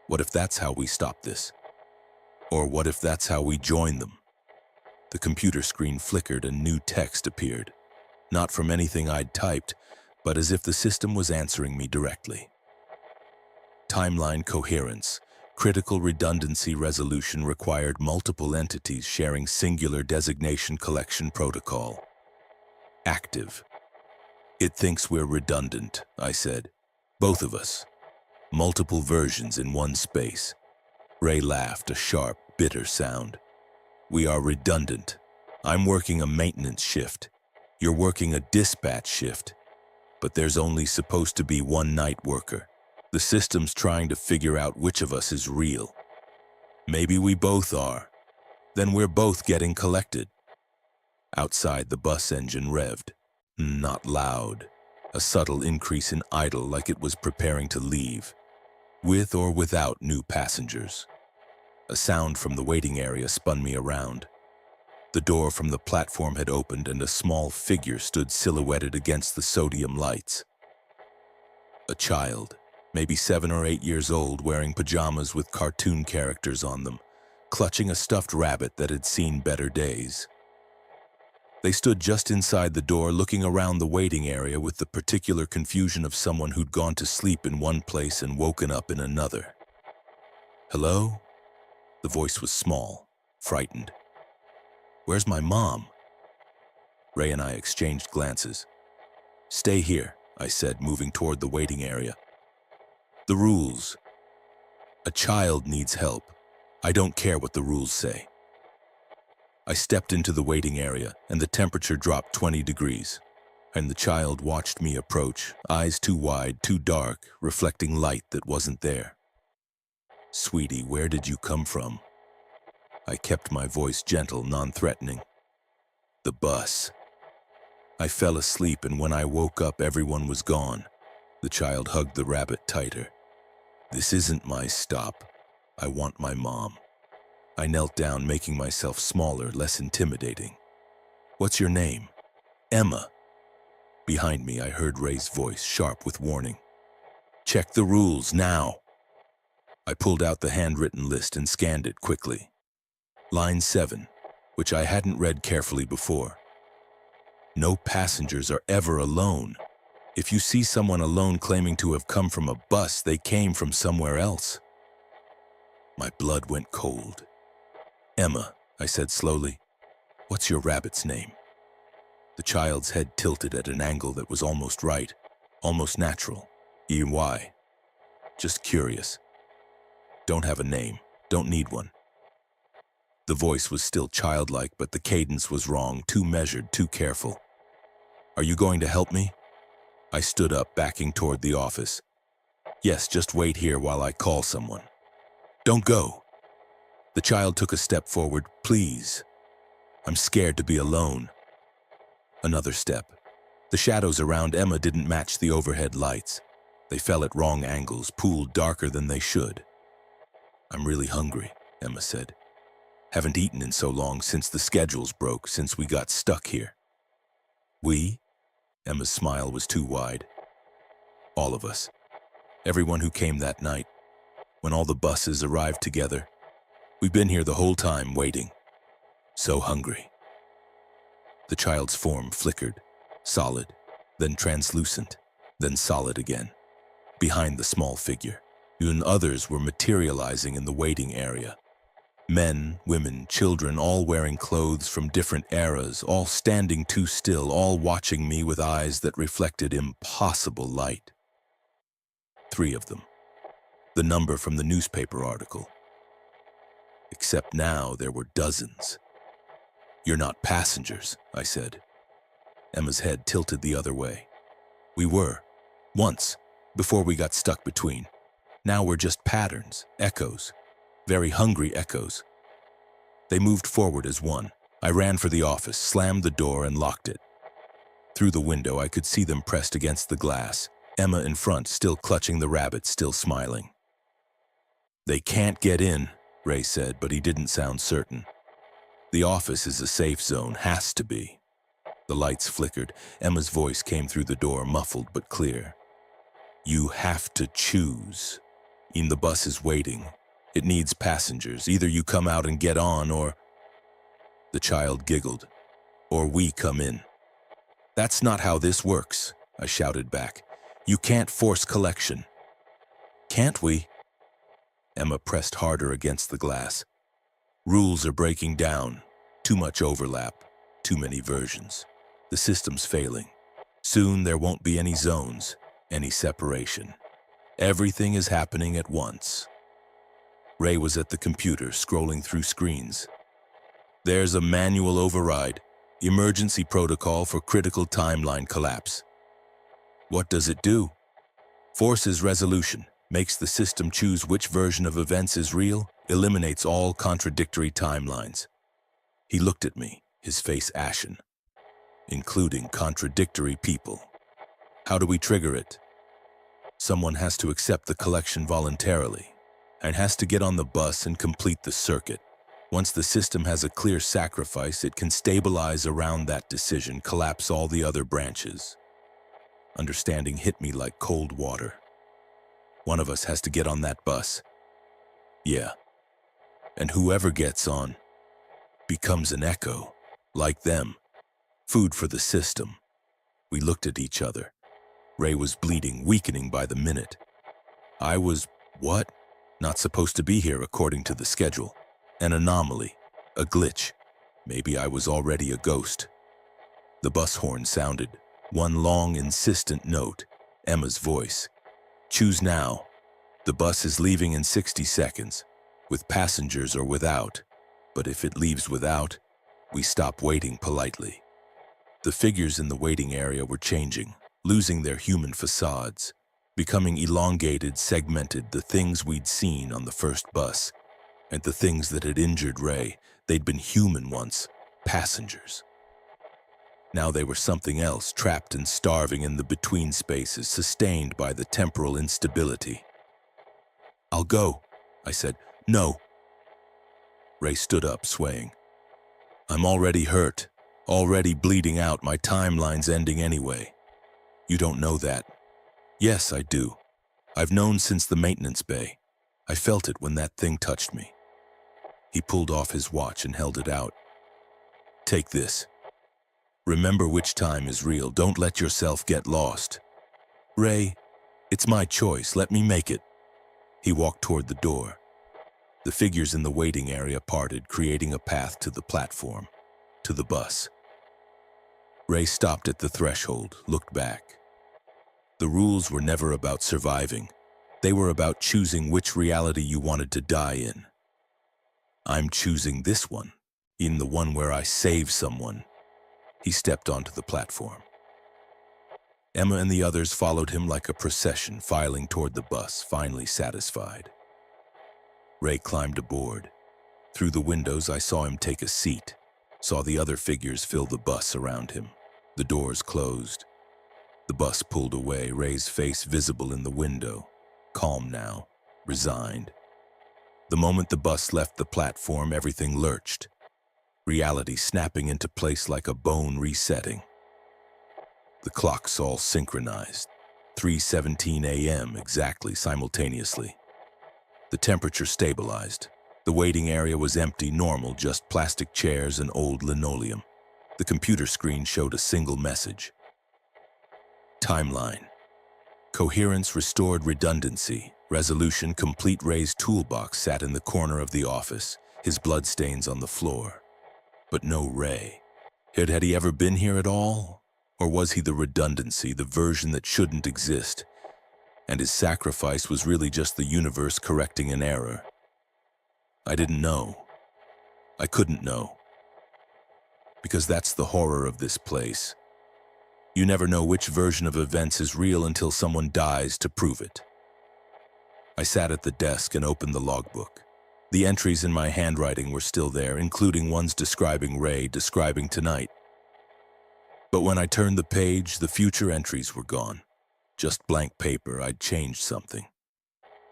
What if that's how we stop this? Or what if that's how we join them?" The computer screen flickered and new text appeared. Not from anything I'd typed, but as if the system was answering me directly. Timeline coherence. Critical redundancy resolution required multiple entities sharing singular designation collection protocol. Active. "It thinks we're redundant," I said. "Both of us. Multiple versions in one space." Ray laughed, a sharp, bitter sound. "We are redundant. I'm working a maintenance shift. You're working a dispatch shift. But there's only supposed to be one night worker. The system's trying to figure out which of us is real. Maybe we both are. Then we're both getting collected." Outside, the bus engine revved. Not loud. A subtle increase in idle, like it was preparing to leave. With or without new passengers. A sound from the waiting area spun me around. The door from the platform had opened and a small figure stood silhouetted against the sodium lights. A child, maybe 7 or 8 years old, wearing pajamas with cartoon characters on them, clutching a stuffed rabbit that had seen better days. They stood just inside the door, looking around the waiting area with the particular confusion of someone who'd gone to sleep in one place and woken up in another. "Hello?" The voice was small, frightened. "Where's my mom?" Ray and I exchanged glances. "Stay here," I said, moving toward the waiting area. "The rules. A child needs help. I don't care what the rules say." I stepped into the waiting area, and the temperature dropped 20 degrees. And the child watched me approach, eyes too wide, too dark, reflecting light that wasn't there. "Sweetie, where did you come from?" I kept my voice gentle, non-threatening. "The bus." I fell asleep, and when I woke up, everyone was gone. The child hugged the rabbit tighter. "This isn't my stop. I want my mom." I knelt down, making myself smaller, less intimidating. "What's your name?" "Emma." Behind me, I heard Ray's voice, sharp with warning. "Check the rules, now." I pulled out the handwritten list and scanned it quickly. Line 7, which I hadn't read carefully before. No passengers are ever alone. If you see someone alone claiming to have come from a bus, they came from somewhere else. My blood went cold. "Emma," I said slowly, "what's your rabbit's name?" The child's head tilted at an angle that was almost right, almost natural. "EY. Just curious. Don't have a name. Don't need one." The voice was still childlike, but the cadence was wrong, too measured, too careful. "Are you going to help me?" I stood up, backing toward the office. "Yes, just wait here while I call someone." "Don't go." The child took a step forward. "Please. I'm scared to be alone." Another step. The shadows around Emma didn't match the overhead lights. They fell at wrong angles, pooled darker than they should. "I'm really hungry," Emma said. "Haven't eaten in so long, since the schedules broke, since we got stuck here." "We?" Emma's smile was too wide. "All of us. Everyone who came that night, when all the buses arrived together. We've been here the whole time, waiting. So hungry." The child's form flickered, solid, then translucent, then solid again, behind the small figure. And others were materializing in the waiting area. Men, women, children, all wearing clothes from different eras, all standing too still, all watching me with eyes that reflected impossible light. 3 of them. The number from the newspaper article. Except now there were dozens. "You're not passengers," I said. Emma's head tilted the other way. "We were. Once, before we got stuck between. Now we're just patterns, echoes. Very hungry echoes." They moved forward as one. I ran for the office, slammed the door, and locked it. Through the window, I could see them pressed against the glass, Emma in front, still clutching the rabbit, still smiling. "They can't get in," Ray said, but he didn't sound certain. "The office is a safe zone, has to be." The lights flickered. Emma's voice came through the door, muffled but clear. "You have to choose. The bus is waiting. It needs passengers. Either you come out and get on, or..." The child giggled. "Or we come in." "That's not how this works," I shouted back. "You can't force collection." "Can't we?" Emma pressed harder against the glass. "Rules are breaking down. Too much overlap. Too many versions. The system's failing. Soon there won't be any zones, any separation. Everything is happening at once." Ray was at the computer, scrolling through screens. "There's a manual override. Emergency protocol for critical timeline collapse." "What does it do?" "Forces resolution. Makes the system choose which version of events is real. Eliminates all contradictory timelines." He looked at me, his face ashen. "Including contradictory people. How do we trigger it?" "Someone has to accept the collection voluntarily, and has to get on the bus and complete the circuit. Once the system has a clear sacrifice, it can stabilize around that decision, collapse all the other branches." Understanding hit me like cold water. "One of us has to get on that bus." "Yeah. And whoever gets on becomes an echo, like them. Food for the system." We looked at each other. Ray was bleeding, weakening by the minute. I was, what? Not supposed to be here according to the schedule. An anomaly, a glitch. Maybe I was already a ghost. The bus horn sounded, one long, insistent note, Emma's voice. "Choose now. The bus is leaving in 60 seconds, with passengers or without. But if it leaves without, we stop waiting politely." The figures in the waiting area were changing, losing their human facades, becoming elongated, segmented, the things we'd seen on the first bus, and the things that had injured Ray. They'd been human once, passengers. Now they were something else, trapped and starving in the between spaces, sustained by the temporal instability. "I'll go," I said. "No." Ray stood up, swaying. "I'm already hurt, already bleeding out. My timeline's ending anyway." "You don't know that." "Yes, I do. I've known since the maintenance bay. I felt it when that thing touched me." He pulled off his watch and held it out. "Take this. Remember which time is real. Don't let yourself get lost." "Ray, it's my choice. Let me make it." He walked toward the door. The figures in the waiting area parted, creating a path to the platform, to the bus. Ray stopped at the threshold, looked back. The rules were never about surviving. They were about choosing which reality you wanted to die in. I'm choosing this one, in the one where I save someone. He stepped onto the platform. Emma and the others followed him like a procession, filing toward the bus, finally satisfied. Ray climbed aboard. Through the windows, I saw him take a seat, saw the other figures fill the bus around him. The doors closed. The bus pulled away, Ray's face visible in the window, calm now, resigned. The moment the bus left the platform, everything lurched, reality snapping into place like a bone resetting. The clocks all synchronized, 3:17 a.m. exactly simultaneously. The temperature stabilized. The waiting area was empty, normal, just plastic chairs and old linoleum. The computer screen showed a single message. Timeline. Coherence restored, redundancy. Resolution complete. Ray's toolbox sat in the corner of the office, his bloodstains on the floor. But no Ray. Had he ever been here at all? Or was he the redundancy, the version that shouldn't exist? And his sacrifice was really just the universe correcting an error. I didn't know. I couldn't know. Because that's the horror of this place. You never know which version of events is real until someone dies to prove it. I sat at the desk and opened the logbook. The entries in my handwriting were still there, including ones describing Ray, describing tonight. But when I turned the page, the future entries were gone. Just blank paper. I'd changed something.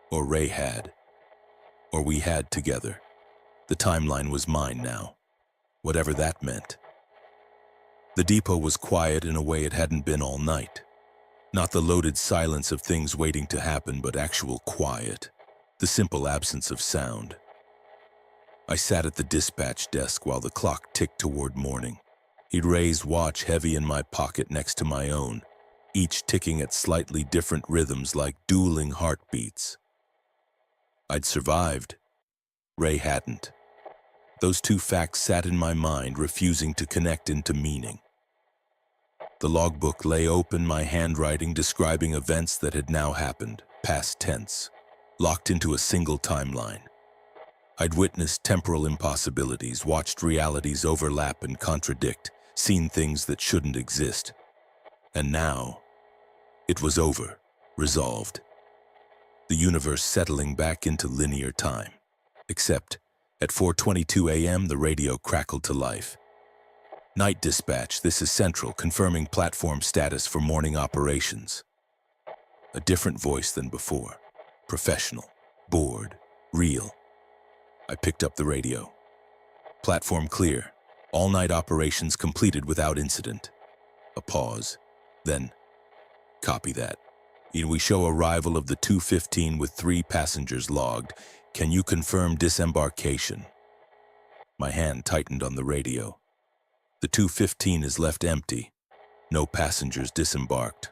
Or Ray had. Or we had together. The timeline was mine now. Whatever that meant. The depot was quiet in a way it hadn't been all night. Not the loaded silence of things waiting to happen, but actual quiet. The simple absence of sound. I sat at the dispatch desk while the clock ticked toward morning. He'd Ray's watch heavy in my pocket next to my own, each ticking at slightly different rhythms like dueling heartbeats. I'd survived. Ray hadn't. Those two facts sat in my mind, refusing to connect into meaning. The logbook lay open, my handwriting describing events that had now happened, past tense, locked into a single timeline. I'd witnessed temporal impossibilities, watched realities overlap and contradict, seen things that shouldn't exist. And now, it was over, resolved. The universe settling back into linear time. Except, at 4:22 a.m., the radio crackled to life. Night dispatch, this is Central, confirming platform status for morning operations. A different voice than before. Professional, bored, real. I picked up the radio. Platform clear. All-night operations completed without incident. A pause. Then, copy that. We show arrival of the 2:15 with 3 passengers logged. Can you confirm disembarkation? My hand tightened on the radio. The 2:15 is left empty. No passengers disembarked.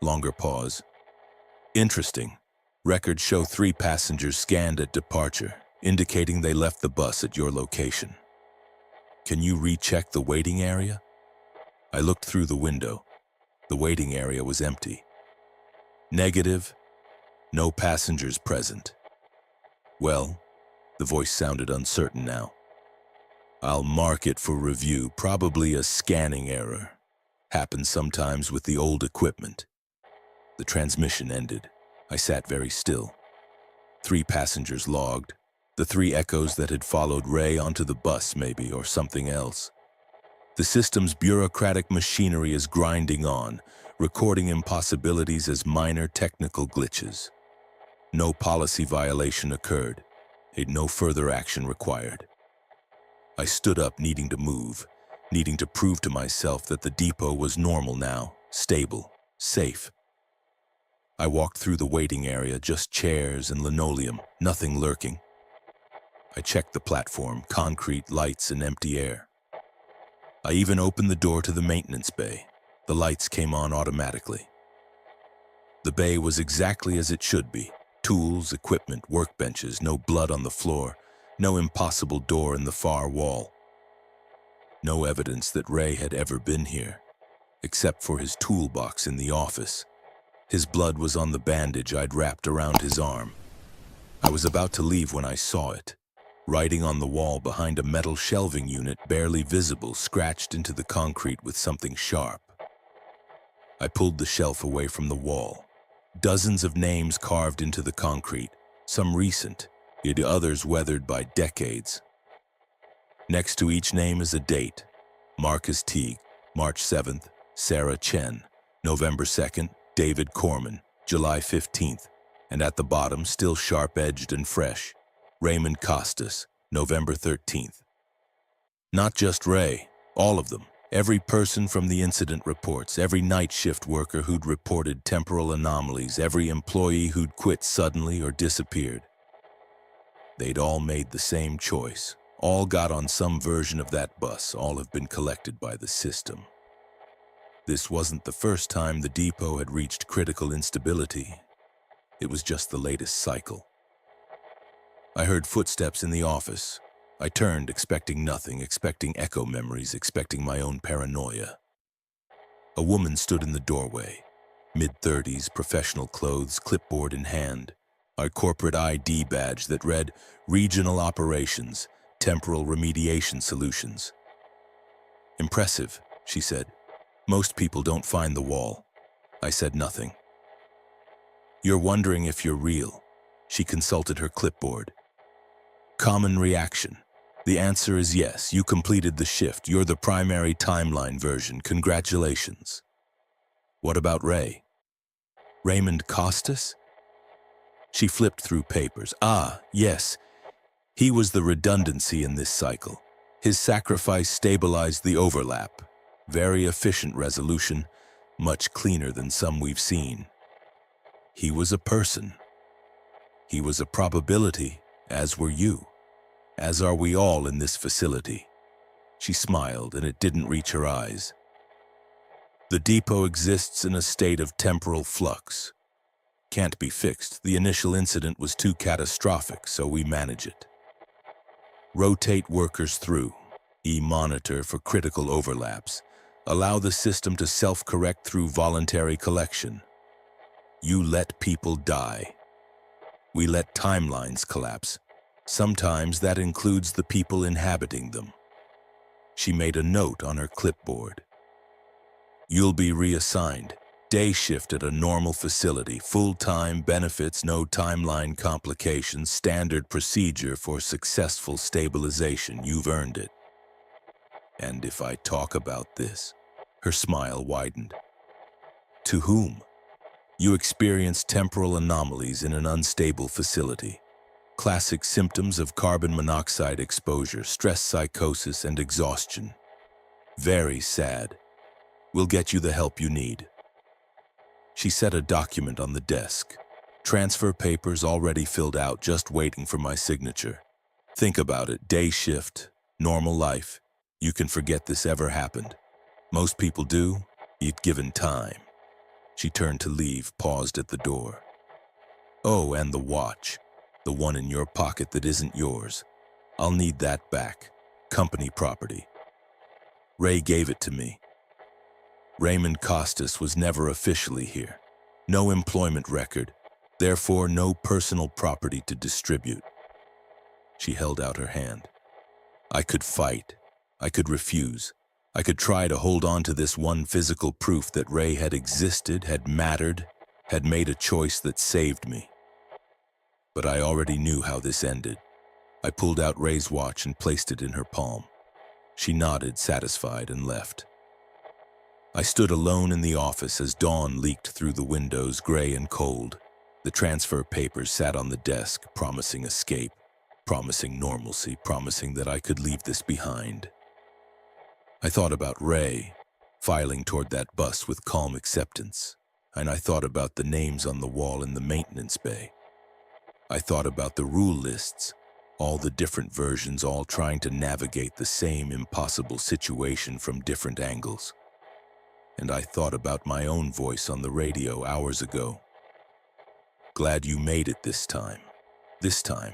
Longer pause. Interesting. Records show 3 passengers scanned at departure, indicating they left the bus at your location. Can you recheck the waiting area? I looked through the window. The waiting area was empty. Negative. No passengers present. Well, the voice sounded uncertain now. I'll mark it for review, probably a scanning error. Happens sometimes with the old equipment. The transmission ended. I sat very still. 3 passengers logged. The 3 echoes that had followed Ray onto the bus, maybe, or something else. The system's bureaucratic machinery is grinding on, recording impossibilities as minor technical glitches. No policy violation occurred. No further action required. I stood up, needing to move, needing to prove to myself that the depot was normal now, stable, safe. I walked through the waiting area, just chairs and linoleum, nothing lurking. I checked the platform, concrete, lights, and empty air. I even opened the door to the maintenance bay. The lights came on automatically. The bay was exactly as it should be, Tools, equipment, workbenches, no blood on the floor, no impossible door in the far wall. No evidence that Ray had ever been here, except for his toolbox in the office. His blood was on the bandage I'd wrapped around his arm. I was about to leave when I saw it. Writing on the wall behind a metal shelving unit, barely visible, scratched into the concrete with something sharp. I pulled the shelf away from the wall. Dozens of names carved into the concrete, some recent, yet others weathered by decades. Next to each name is a date. Marcus Teague, March 7th, Sarah Chen, November 2nd, David Corman, July 15th, and at the bottom, still sharp-edged and fresh, Raymond Costas, November 13th. Not just Ray, all of them. Every person from the incident reports, every night shift worker who'd reported temporal anomalies, every employee who'd quit suddenly or disappeared. They'd all made the same choice. All got on some version of that bus. All have been collected by the system. This wasn't the first time the depot had reached critical instability. It was just the latest cycle. I heard footsteps in the office. I turned, expecting nothing, expecting echo memories, expecting my own paranoia. A woman stood in the doorway, mid-30s, professional clothes, clipboard in hand, our corporate ID badge that read Regional Operations, Temporal Remediation Solutions. Impressive, she said. Most people don't find the wall. I said nothing. You're wondering if you're real. She consulted her clipboard. Common reaction. The answer is yes, you completed the shift. You're the primary timeline version. Congratulations. What about Ray? Raymond Costas? She flipped through papers. Ah, yes. He was the redundancy in this cycle. His sacrifice stabilized the overlap. Very efficient resolution, much cleaner than some we've seen. He was a person. He was a probability, as were you. As are we all in this facility. She smiled, and it didn't reach her eyes. The depot exists in a state of temporal flux. Can't be fixed. The initial incident was too catastrophic, so we manage it. Rotate workers through. Monitor for critical overlaps. Allow the system to self-correct through voluntary collection. You let people die. We let timelines collapse. Sometimes that includes the people inhabiting them. She made a note on her clipboard. You'll be reassigned. Day shift at a normal facility. Full-time benefits, no timeline complications. Standard procedure for successful stabilization. You've earned it. And if I talk about this, her smile widened. To whom? You experience temporal anomalies in an unstable facility. Classic symptoms of carbon monoxide exposure, stress psychosis, and exhaustion. Very sad. We'll get you the help you need. She set a document on the desk. Transfer papers already filled out, just waiting for my signature. Think about it. Day shift, normal life. You can forget this ever happened. Most people do, if given time. She turned to leave, paused at the door. Oh, and the watch. The one in your pocket that isn't yours. I'll need that back. Company property. Ray gave it to me. Raymond Costas was never officially here. No employment record, therefore no personal property to distribute. She held out her hand. I could fight. I could refuse. I could try to hold on to this one physical proof that Ray had existed, had mattered, had made a choice that saved me. But I already knew how this ended. I pulled out Ray's watch and placed it in her palm. She nodded, satisfied, and left. I stood alone in the office as dawn leaked through the windows, gray and cold. The transfer papers sat on the desk, promising escape, promising normalcy, promising that I could leave this behind. I thought about Ray, filing toward that bus with calm acceptance, and I thought about the names on the wall in the maintenance bay. I thought about the rule lists, all the different versions, all trying to navigate the same impossible situation from different angles. And I thought about my own voice on the radio hours ago. Glad you made it this time. This time,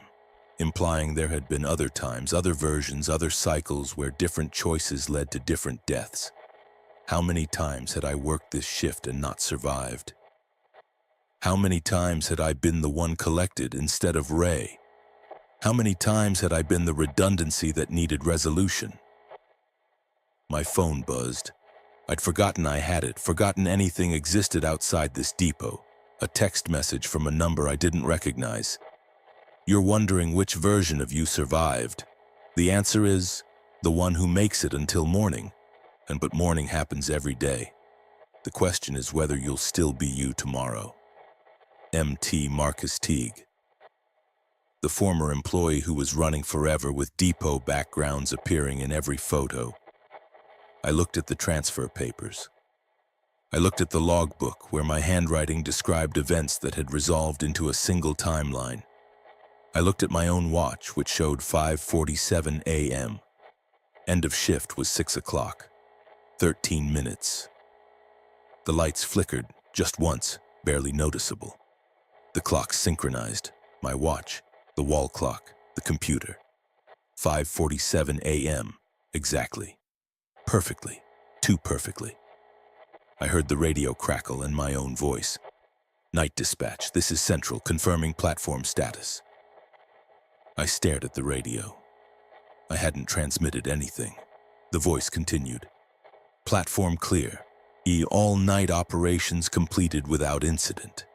implying there had been other times, other versions, other cycles where different choices led to different deaths. How many times had I worked this shift and not survived? How many times had I been the one collected instead of Ray? How many times had I been the redundancy that needed resolution? My phone buzzed. I'd forgotten I had it, forgotten anything existed outside this depot. A text message from a number I didn't recognize. You're wondering which version of you survived. The answer is the one who makes it until morning. But morning happens every day. The question is whether you'll still be you tomorrow. M.T. Marcus Teague. The former employee who was running forever with depot backgrounds appearing in every photo. I looked at the transfer papers. I looked at the logbook where my handwriting described events that had resolved into a single timeline. I looked at my own watch, which showed 5:47 a.m. End of shift was 6 o'clock. 13 minutes. The lights flickered just once, barely noticeable. The clock synchronized. My watch, the wall clock, the computer. 5:47 a.m. Exactly. Perfectly. Too perfectly. I heard the radio crackle and my own voice. Night dispatch, this is Central, confirming platform status. I stared at the radio. I hadn't transmitted anything. The voice continued. Platform clear. All-night operations completed without incident.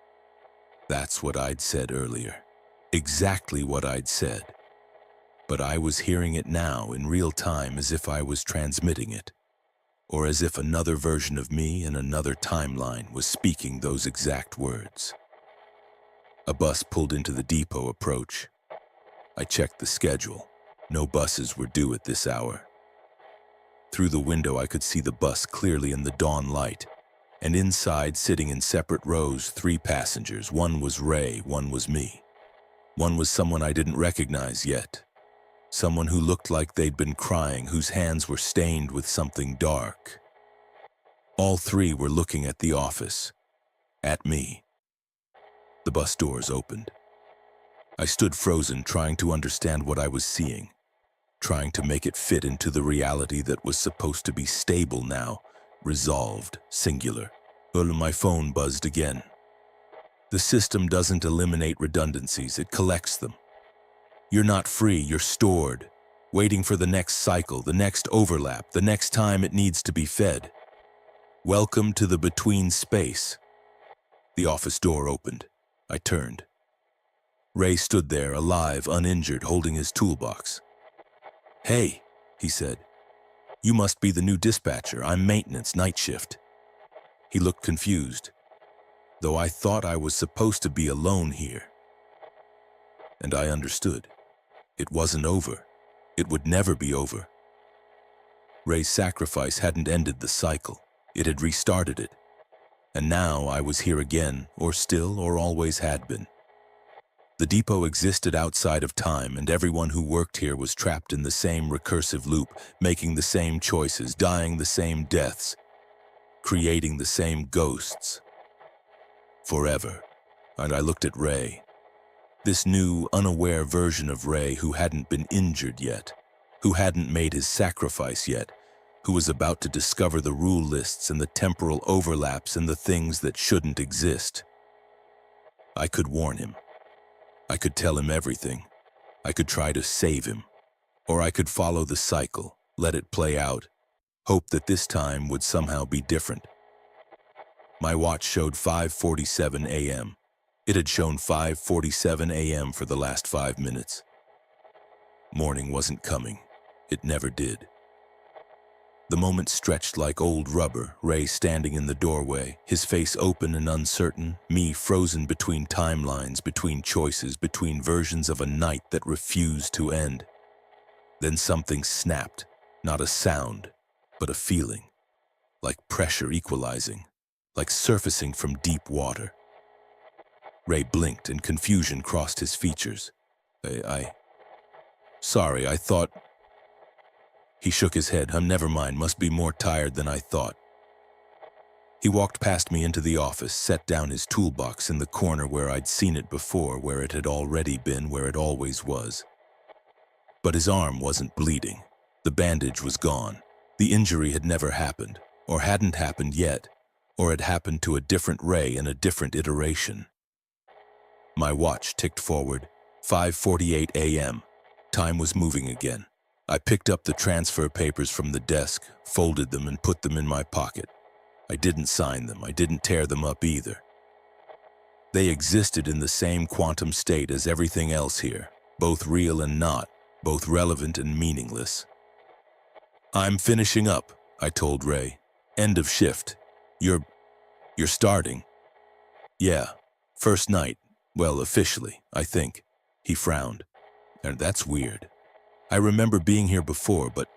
That's what I'd said earlier. Exactly what I'd said. But I was hearing it now in real time as if I was transmitting it, or as if another version of me in another timeline was speaking those exact words. A bus pulled into the depot approach. I checked the schedule. No buses were due at this hour. Through the window I could see the bus clearly in the dawn light, and inside, sitting in separate rows, 3 passengers. One was Ray, one was me. One was someone I didn't recognize yet. Someone who looked like they'd been crying, whose hands were stained with something dark. All 3 were looking at the office. At me. The bus doors opened. I stood frozen, trying to understand what I was seeing, trying to make it fit into the reality that was supposed to be stable now, resolved, singular. My phone buzzed again. The system doesn't eliminate redundancies, it collects them. You're not free, you're stored, waiting for the next cycle, the next overlap, the next time it needs to be fed. Welcome to the between space. The office door opened. I turned. Ray stood there, alive, uninjured, holding his toolbox. Hey, he said. You must be the new dispatcher. I'm maintenance, night shift. He looked confused, though I thought I was supposed to be alone here. And I understood. It wasn't over. It would never be over. Ray's sacrifice hadn't ended the cycle. It had restarted it. And now I was here again, or still, or always had been. The depot existed outside of time, and everyone who worked here was trapped in the same recursive loop, making the same choices, dying the same deaths, creating the same ghosts. Forever. And I looked at Ray. This new, unaware version of Ray who hadn't been injured yet, who hadn't made his sacrifice yet, who was about to discover the rule lists and the temporal overlaps and the things that shouldn't exist. I could warn him. I could tell him everything. I could try to save him. Or I could follow the cycle, let it play out, hope that this time would somehow be different. My watch showed 5:47 a.m. It had shown 5:47 a.m. for the last 5 minutes. Morning wasn't coming. It never did. The moment stretched like old rubber, Ray standing in the doorway, his face open and uncertain, me frozen between timelines, between choices, between versions of a night that refused to end. Then something snapped, not a sound, but a feeling, like pressure equalizing, like surfacing from deep water. Ray blinked and confusion crossed his features. Sorry, I thought... He shook his head. Never mind, must be more tired than I thought. He walked past me into the office, set down his toolbox in the corner where I'd seen it before, where it had already been, where it always was. But his arm wasn't bleeding. The bandage was gone. The injury had never happened, or hadn't happened yet, or had happened to a different Ray in a different iteration. My watch ticked forward, 5:48 a.m. Time was moving again. I picked up the transfer papers from the desk, folded them, and put them in my pocket. I didn't sign them. I didn't tear them up either. They existed in the same quantum state as everything else here, both real and not, both relevant and meaningless. "I'm finishing up," I told Ray. "End of shift. You're starting." "Yeah, first night. Well, officially, I think." He frowned. "And that's weird. I remember being here before, but..."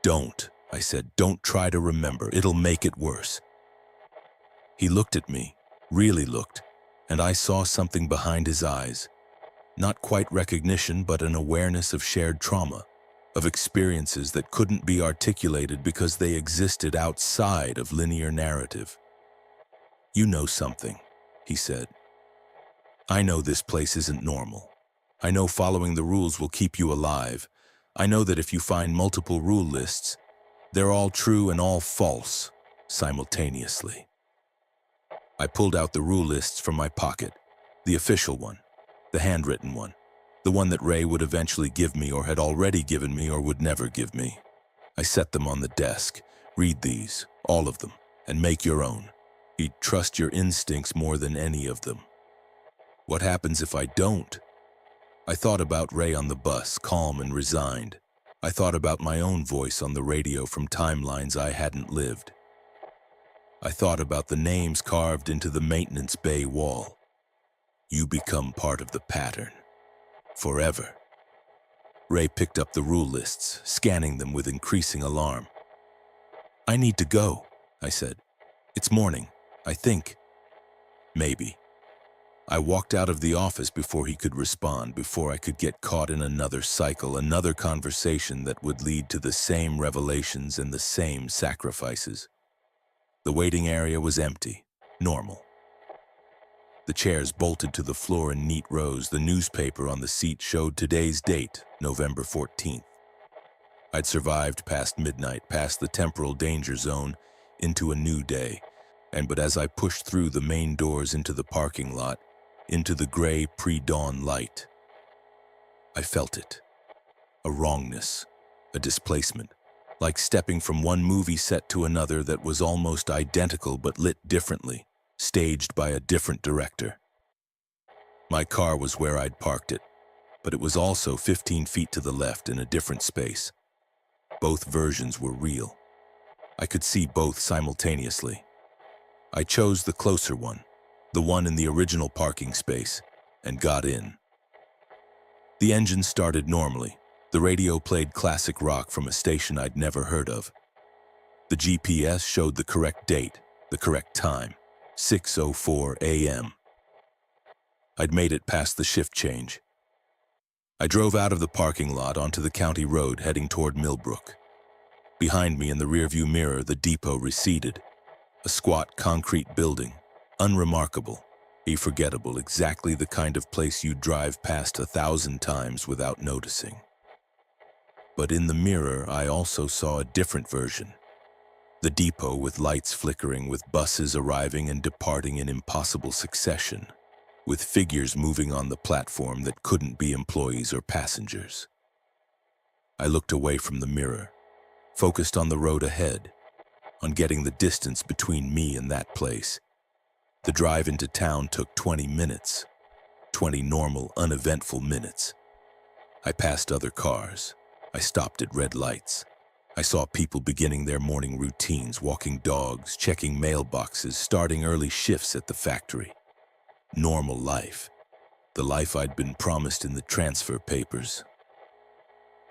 "Don't," I said. "Don't try to remember. It'll make it worse." He looked at me, really looked, and I saw something behind his eyes. Not quite recognition, but an awareness of shared trauma, of experiences that couldn't be articulated because they existed outside of linear narrative. "You know something," he said. "I know this place isn't normal. I know following the rules will keep you alive. I know that if you find multiple rule lists, they're all true and all false, simultaneously." I pulled out the rule lists from my pocket, the official one, the handwritten one, the one that Ray would eventually give me or had already given me or would never give me. I set them on the desk. "Read these, all of them, and make your own. Trust your instincts more than any of them." What happens if I don't? I thought about Ray on the bus, calm and resigned. I thought about my own voice on the radio from timelines I hadn't lived. I thought about the names carved into the maintenance bay wall. You become part of the pattern. Forever. Ray picked up the rule lists, scanning them with increasing alarm. "I need to go," I said. "It's morning, I think." "Maybe." I walked out of the office before he could respond, before I could get caught in another cycle, another conversation that would lead to the same revelations and the same sacrifices. The waiting area was empty, normal. The chairs bolted to the floor in neat rows. The newspaper on the seat showed today's date, November 14th. I'd survived past midnight, past the temporal danger zone, into a new day. But as I pushed through the main doors into the parking lot, into the gray pre-dawn light, I felt it. A wrongness, a displacement, like stepping from one movie set to another that was almost identical but lit differently, staged by a different director. My car was where I'd parked it, but it was also 15 feet to the left in a different space. Both versions were real. I could see both simultaneously. I chose the closer one, the one in the original parking space, and got in. The engine started normally. The radio played classic rock from a station I'd never heard of. The GPS showed the correct date, the correct time, 6:04 a.m. I'd made it past the shift change. I drove out of the parking lot onto the county road heading toward Millbrook. Behind me in the rearview mirror, the depot receded. A squat concrete building, unremarkable, unforgettable, exactly the kind of place you'd drive past 1,000 times without noticing. But in the mirror, I also saw a different version. The depot with lights flickering, with buses arriving and departing in impossible succession, with figures moving on the platform that couldn't be employees or passengers. I looked away from the mirror, focused on the road ahead, on getting the distance between me and that place. The drive into town took 20 minutes, 20 normal, uneventful minutes. I passed other cars. I stopped at red lights. I saw people beginning their morning routines, walking dogs, checking mailboxes, starting early shifts at the factory. Normal life. The life I'd been promised in the transfer papers.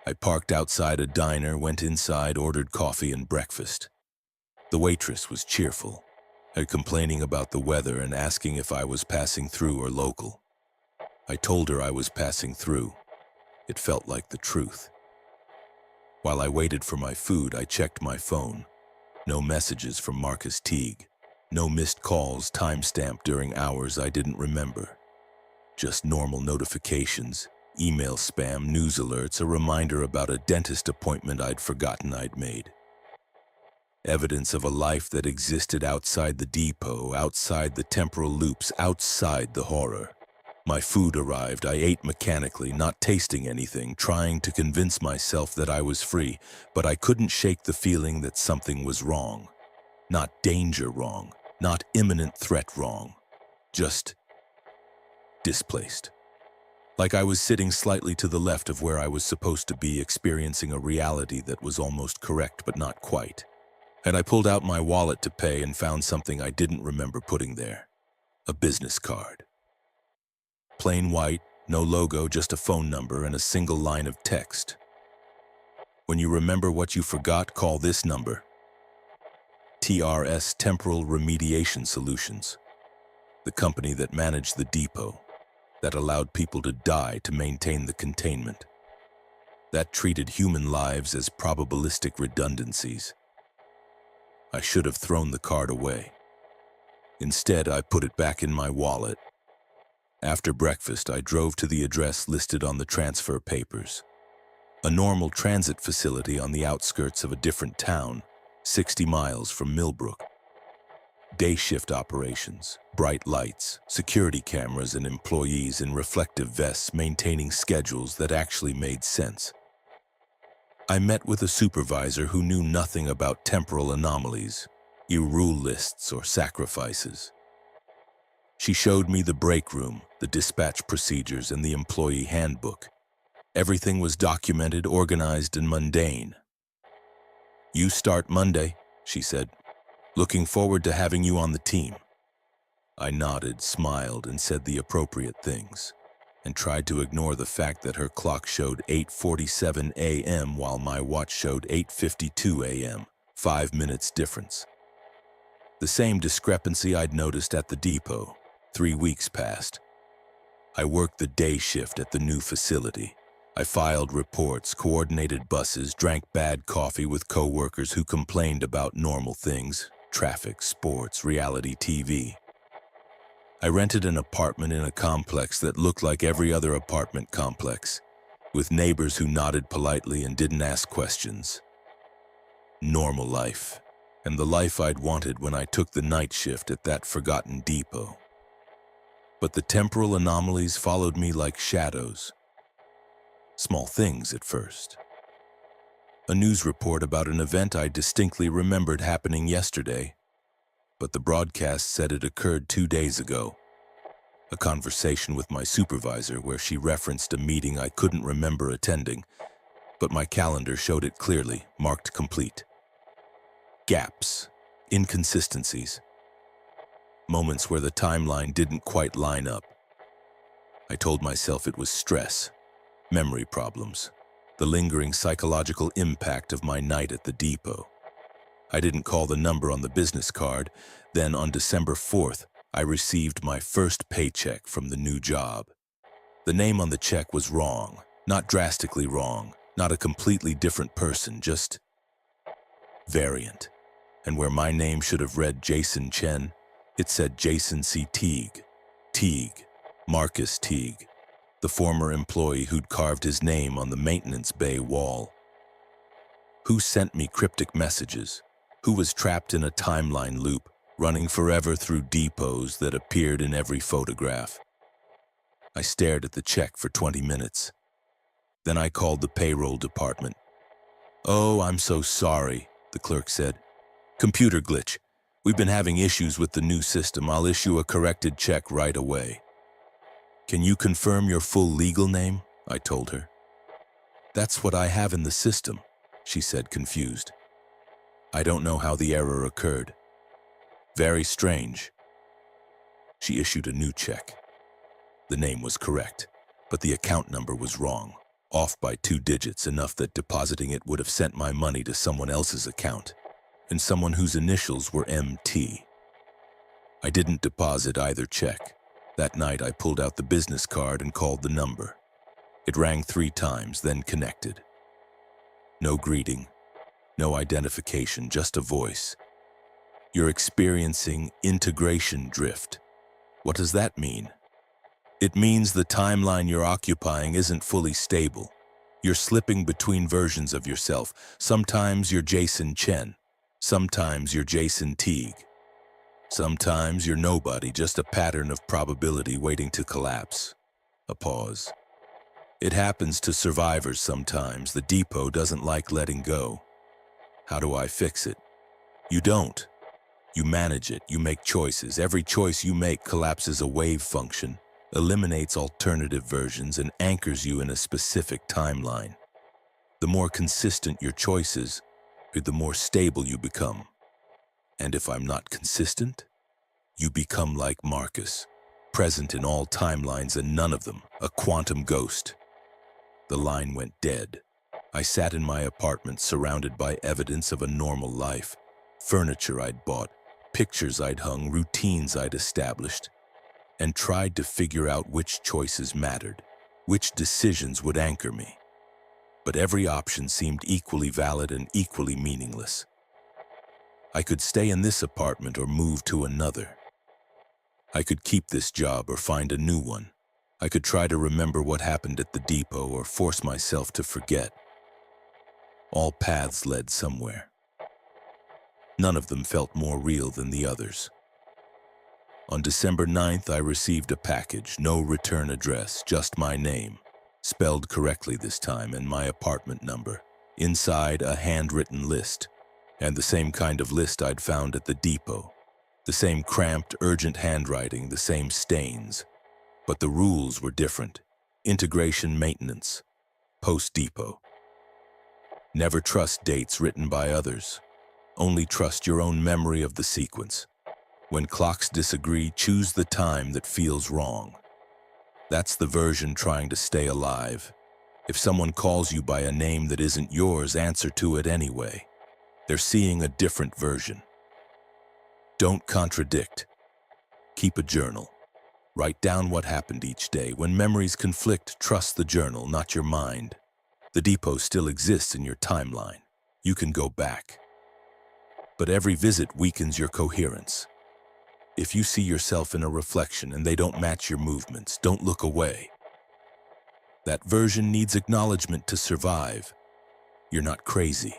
I parked outside a diner, went inside, ordered coffee and breakfast. The waitress was cheerful, complaining about the weather and asking if I was passing through or local. I told her I was passing through. It felt like the truth. While I waited for my food, I checked my phone. No messages from Marcus Teague. No missed calls timestamped during hours I didn't remember. Just normal notifications, email spam, news alerts, a reminder about a dentist appointment I'd forgotten I'd made. Evidence of a life that existed outside the depot, outside the temporal loops, outside the horror. My food arrived. I ate mechanically, not tasting anything, trying to convince myself that I was free, but I couldn't shake the feeling that something was wrong. Not danger wrong, not imminent threat wrong, just displaced. Like I was sitting slightly to the left of where I was supposed to be, experiencing a reality that was almost correct but not quite. And I pulled out my wallet to pay and found something I didn't remember putting there. A business card. Plain white, no logo, just a phone number and a single line of text. When you remember what you forgot, call this number. TRS, Temporal Remediation Solutions. The company that managed the depot. That allowed people to die to maintain the containment. That treated human lives as probabilistic redundancies. I should have thrown the card away. Instead, I put it back in my wallet. After breakfast, I drove to the address listed on the transfer papers. A normal transit facility on the outskirts of a different town, 60 miles from Millbrook. Day shift operations, bright lights, security cameras, and employees in reflective vests maintaining schedules that actually made sense. I met with a supervisor who knew nothing about temporal anomalies, rule lists, or sacrifices. She showed me the break room, the dispatch procedures, and the employee handbook. Everything was documented, organized, and mundane. "You start Monday," she said. "Looking forward to having you on the team." I nodded, smiled, and said the appropriate things, and tried to ignore the fact that her clock showed 8:47 a.m. while my watch showed 8:52 a.m., 5 minutes difference. The same discrepancy I'd noticed at the depot. 3 weeks passed. I worked the day shift at the new facility. I filed reports, coordinated buses, drank bad coffee with coworkers who complained about normal things, traffic, sports, reality TV. I rented an apartment in a complex that looked like every other apartment complex, with neighbors who nodded politely and didn't ask questions. Normal life, and the life I'd wanted when I took the night shift at that forgotten depot. But the temporal anomalies followed me like shadows. Small things at first. A news report about an event I distinctly remembered happening yesterday, but the broadcast said it occurred 2 days ago. A conversation with my supervisor where she referenced a meeting I couldn't remember attending, but my calendar showed it clearly, marked complete. Gaps, inconsistencies, moments where the timeline didn't quite line up. I told myself it was stress, memory problems, the lingering psychological impact of my night at the depot. I didn't call the number on the business card. Then on December 4th, I received my first paycheck from the new job. The name on the check was wrong, not drastically wrong, not a completely different person, just variant. And where my name should have read Jason Chen, it said Jason C. Teague. Teague, Marcus Teague, the former employee who'd carved his name on the maintenance bay wall. Who sent me cryptic messages? Who was trapped in a timeline loop, running forever through depots that appeared in every photograph? I stared at the check for 20 minutes. Then I called the payroll department. "Oh, I'm so sorry," the clerk said. "Computer glitch. We've been having issues with the new system. I'll issue a corrected check right away." "Can you confirm your full legal name?" I told her. "That's what I have in the system," she said, confused. "I don't know how the error occurred." "Very strange." She issued a new check. The name was correct, but the account number was wrong, off by 2 digits, enough that depositing it would have sent my money to someone else's account, and someone whose initials were MT. I didn't deposit either check. That night I pulled out the business card and called the number. It rang 3 times, then connected. No greeting, no identification, just a voice. You're experiencing integration drift. What does that mean? It means the timeline you're occupying isn't fully stable. You're slipping between versions of yourself. Sometimes you're Jason Chen. Sometimes you're Jason Teague. Sometimes you're nobody, just a pattern of probability waiting to collapse. A pause. It happens to survivors sometimes. The depot doesn't like letting go. How do I fix it? You don't. You manage it. You make choices. Every choice you make collapses a wave function, eliminates alternative versions, and anchors you in a specific timeline. The more consistent your choices, the more stable you become. And if I'm not consistent, you become like Marcus, present in all timelines and none of them, a quantum ghost. The line went dead. I sat in my apartment surrounded by evidence of a normal life, furniture I'd bought, pictures I'd hung, routines I'd established, and tried to figure out which choices mattered, which decisions would anchor me. But every option seemed equally valid and equally meaningless. I could stay in this apartment or move to another. I could keep this job or find a new one. I could try to remember what happened at the depot or force myself to forget. All paths led somewhere. None of them felt more real than the others. On December 9th, I received a package, no return address, just my name, spelled correctly this time, and my apartment number. Inside, a handwritten list, and the same kind of list I'd found at the depot. The same cramped, urgent handwriting, the same stains. But the rules were different. Integration maintenance. Post-depot. Never trust dates written by others. Only trust your own memory of the sequence. When clocks disagree, choose the time that feels wrong. That's the version trying to stay alive. If someone calls you by a name that isn't yours, answer to it anyway. They're seeing a different version. Don't contradict. Keep a journal. Write down what happened each day. When memories conflict, trust the journal, not your mind. The depot still exists in your timeline. You can go back. But every visit weakens your coherence. If you see yourself in a reflection and they don't match your movements, don't look away. That version needs acknowledgement to survive. You're not crazy.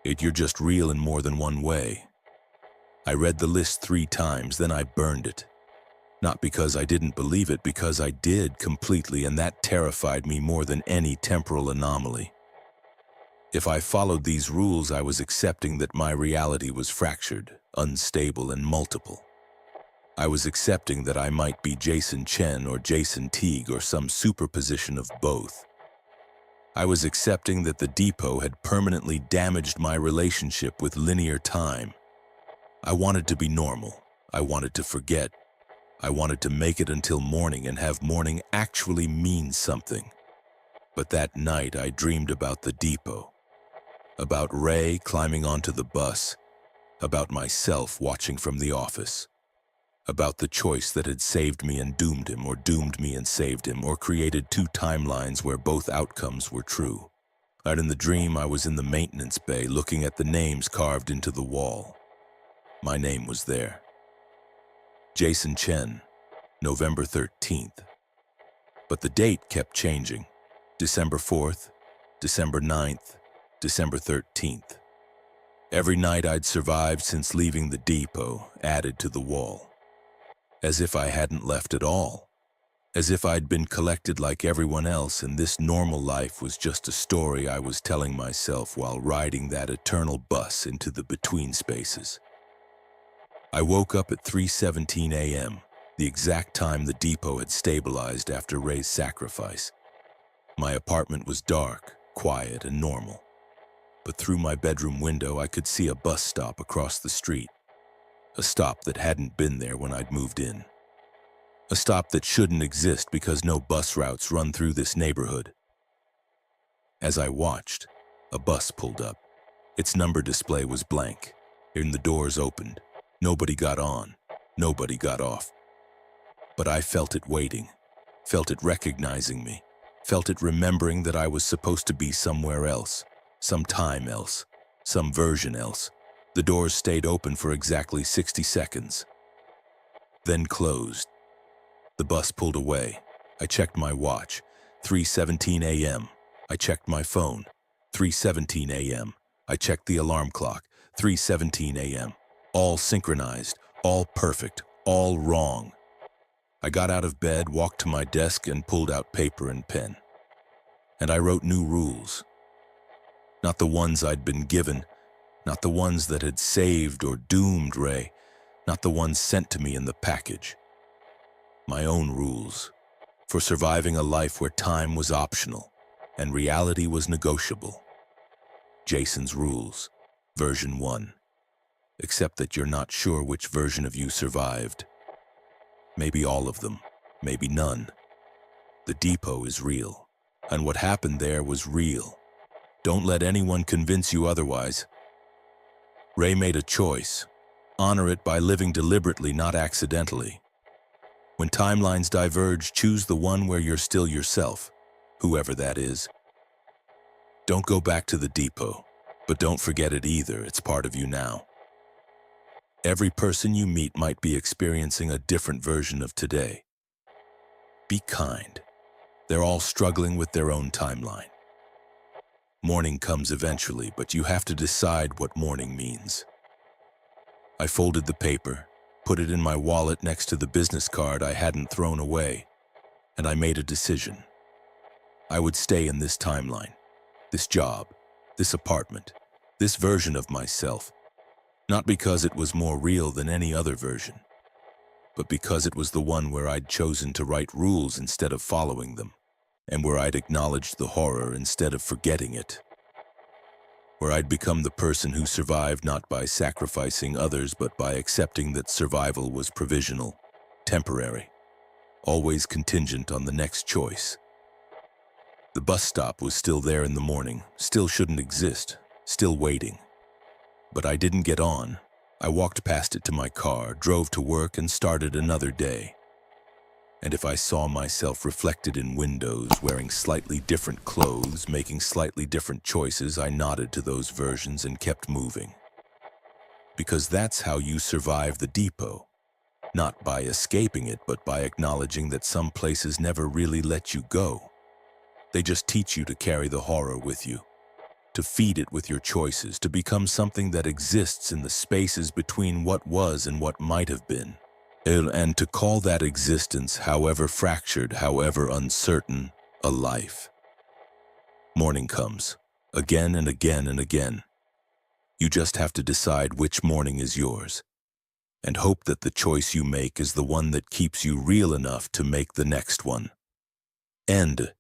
You're just real in more than one way. I read the list 3 times, then I burned it. Not because I didn't believe it, because I did completely, and that terrified me more than any temporal anomaly. If I followed these rules, I was accepting that my reality was fractured, unstable, and multiple. I was accepting that I might be Jason Chen or Jason Teague or some superposition of both. I was accepting that the depot had permanently damaged my relationship with linear time. I wanted to be normal. I wanted to forget. I wanted to make it until morning and have morning actually mean something. But that night I dreamed about the depot, about Ray climbing onto the bus, about myself watching from the office, about the choice that had saved me and doomed him, or doomed me and saved him, or created 2 timelines where both outcomes were true. And in the dream, I was in the maintenance bay looking at the names carved into the wall. My name was there. Jason Chen, November 13th. But the date kept changing. December 4th, December 9th, December 13th. Every night I'd survived since leaving the depot added to the wall. As if I hadn't left at all. As if I'd been collected like everyone else, and this normal life was just a story I was telling myself while riding that eternal bus into the between spaces. I woke up at 3:17 a.m., the exact time the depot had stabilized after Ray's sacrifice. My apartment was dark, quiet, and normal. But through my bedroom window, I could see a bus stop across the street. A stop that hadn't been there when I'd moved in. A stop that shouldn't exist because no bus routes run through this neighborhood. As I watched, a bus pulled up. Its number display was blank, and the doors opened. Nobody got on, nobody got off. But I felt it waiting, felt it recognizing me, felt it remembering that I was supposed to be somewhere else, some time else, some version else, The doors stayed open for exactly 60 seconds, then closed. The bus pulled away. I checked my watch. 3:17 a.m. I checked my phone. 3:17 a.m. I checked the alarm clock. 3:17 a.m. All synchronized, all perfect, all wrong. I got out of bed, walked to my desk, and pulled out paper and pen. And I wrote new rules. Not the ones I'd been given, not the ones that had saved or doomed Ray, not the ones sent to me in the package. My own rules, for surviving a life where time was optional and reality was negotiable. Jason's rules, version 1. Except that you're not sure which version of you survived. Maybe all of them, maybe none. The depot is real, and what happened there was real. Don't let anyone convince you otherwise. Ray made a choice. Honor it by living deliberately, not accidentally. When timelines diverge, choose the one where you're still yourself, whoever that is. Don't go back to the depot, but don't forget it either. It's part of you now. Every person you meet might be experiencing a different version of today. Be kind. They're all struggling with their own timeline. Morning comes eventually, but you have to decide what morning means. I folded the paper, put it in my wallet next to the business card I hadn't thrown away, and I made a decision. I would stay in this timeline, this job, this apartment, this version of myself, not because it was more real than any other version, but because it was the one where I'd chosen to write rules instead of following them, and where I'd acknowledged the horror instead of forgetting it. Where I'd become the person who survived not by sacrificing others, but by accepting that survival was provisional, temporary, always contingent on the next choice. The bus stop was still there in the morning, still shouldn't exist, still waiting. But I didn't get on. I walked past it to my car, drove to work, and started another day. And if I saw myself reflected in windows, wearing slightly different clothes, making slightly different choices, I nodded to those versions and kept moving. Because that's how you survive the depot. Not by escaping it, but by acknowledging that some places never really let you go. They just teach you to carry the horror with you, to feed it with your choices, to become something that exists in the spaces between what was and what might have been. And to call that existence, however fractured, however uncertain, a life. Morning comes, again and again and again. You just have to decide which morning is yours, and hope that the choice you make is the one that keeps you real enough to make the next one. End.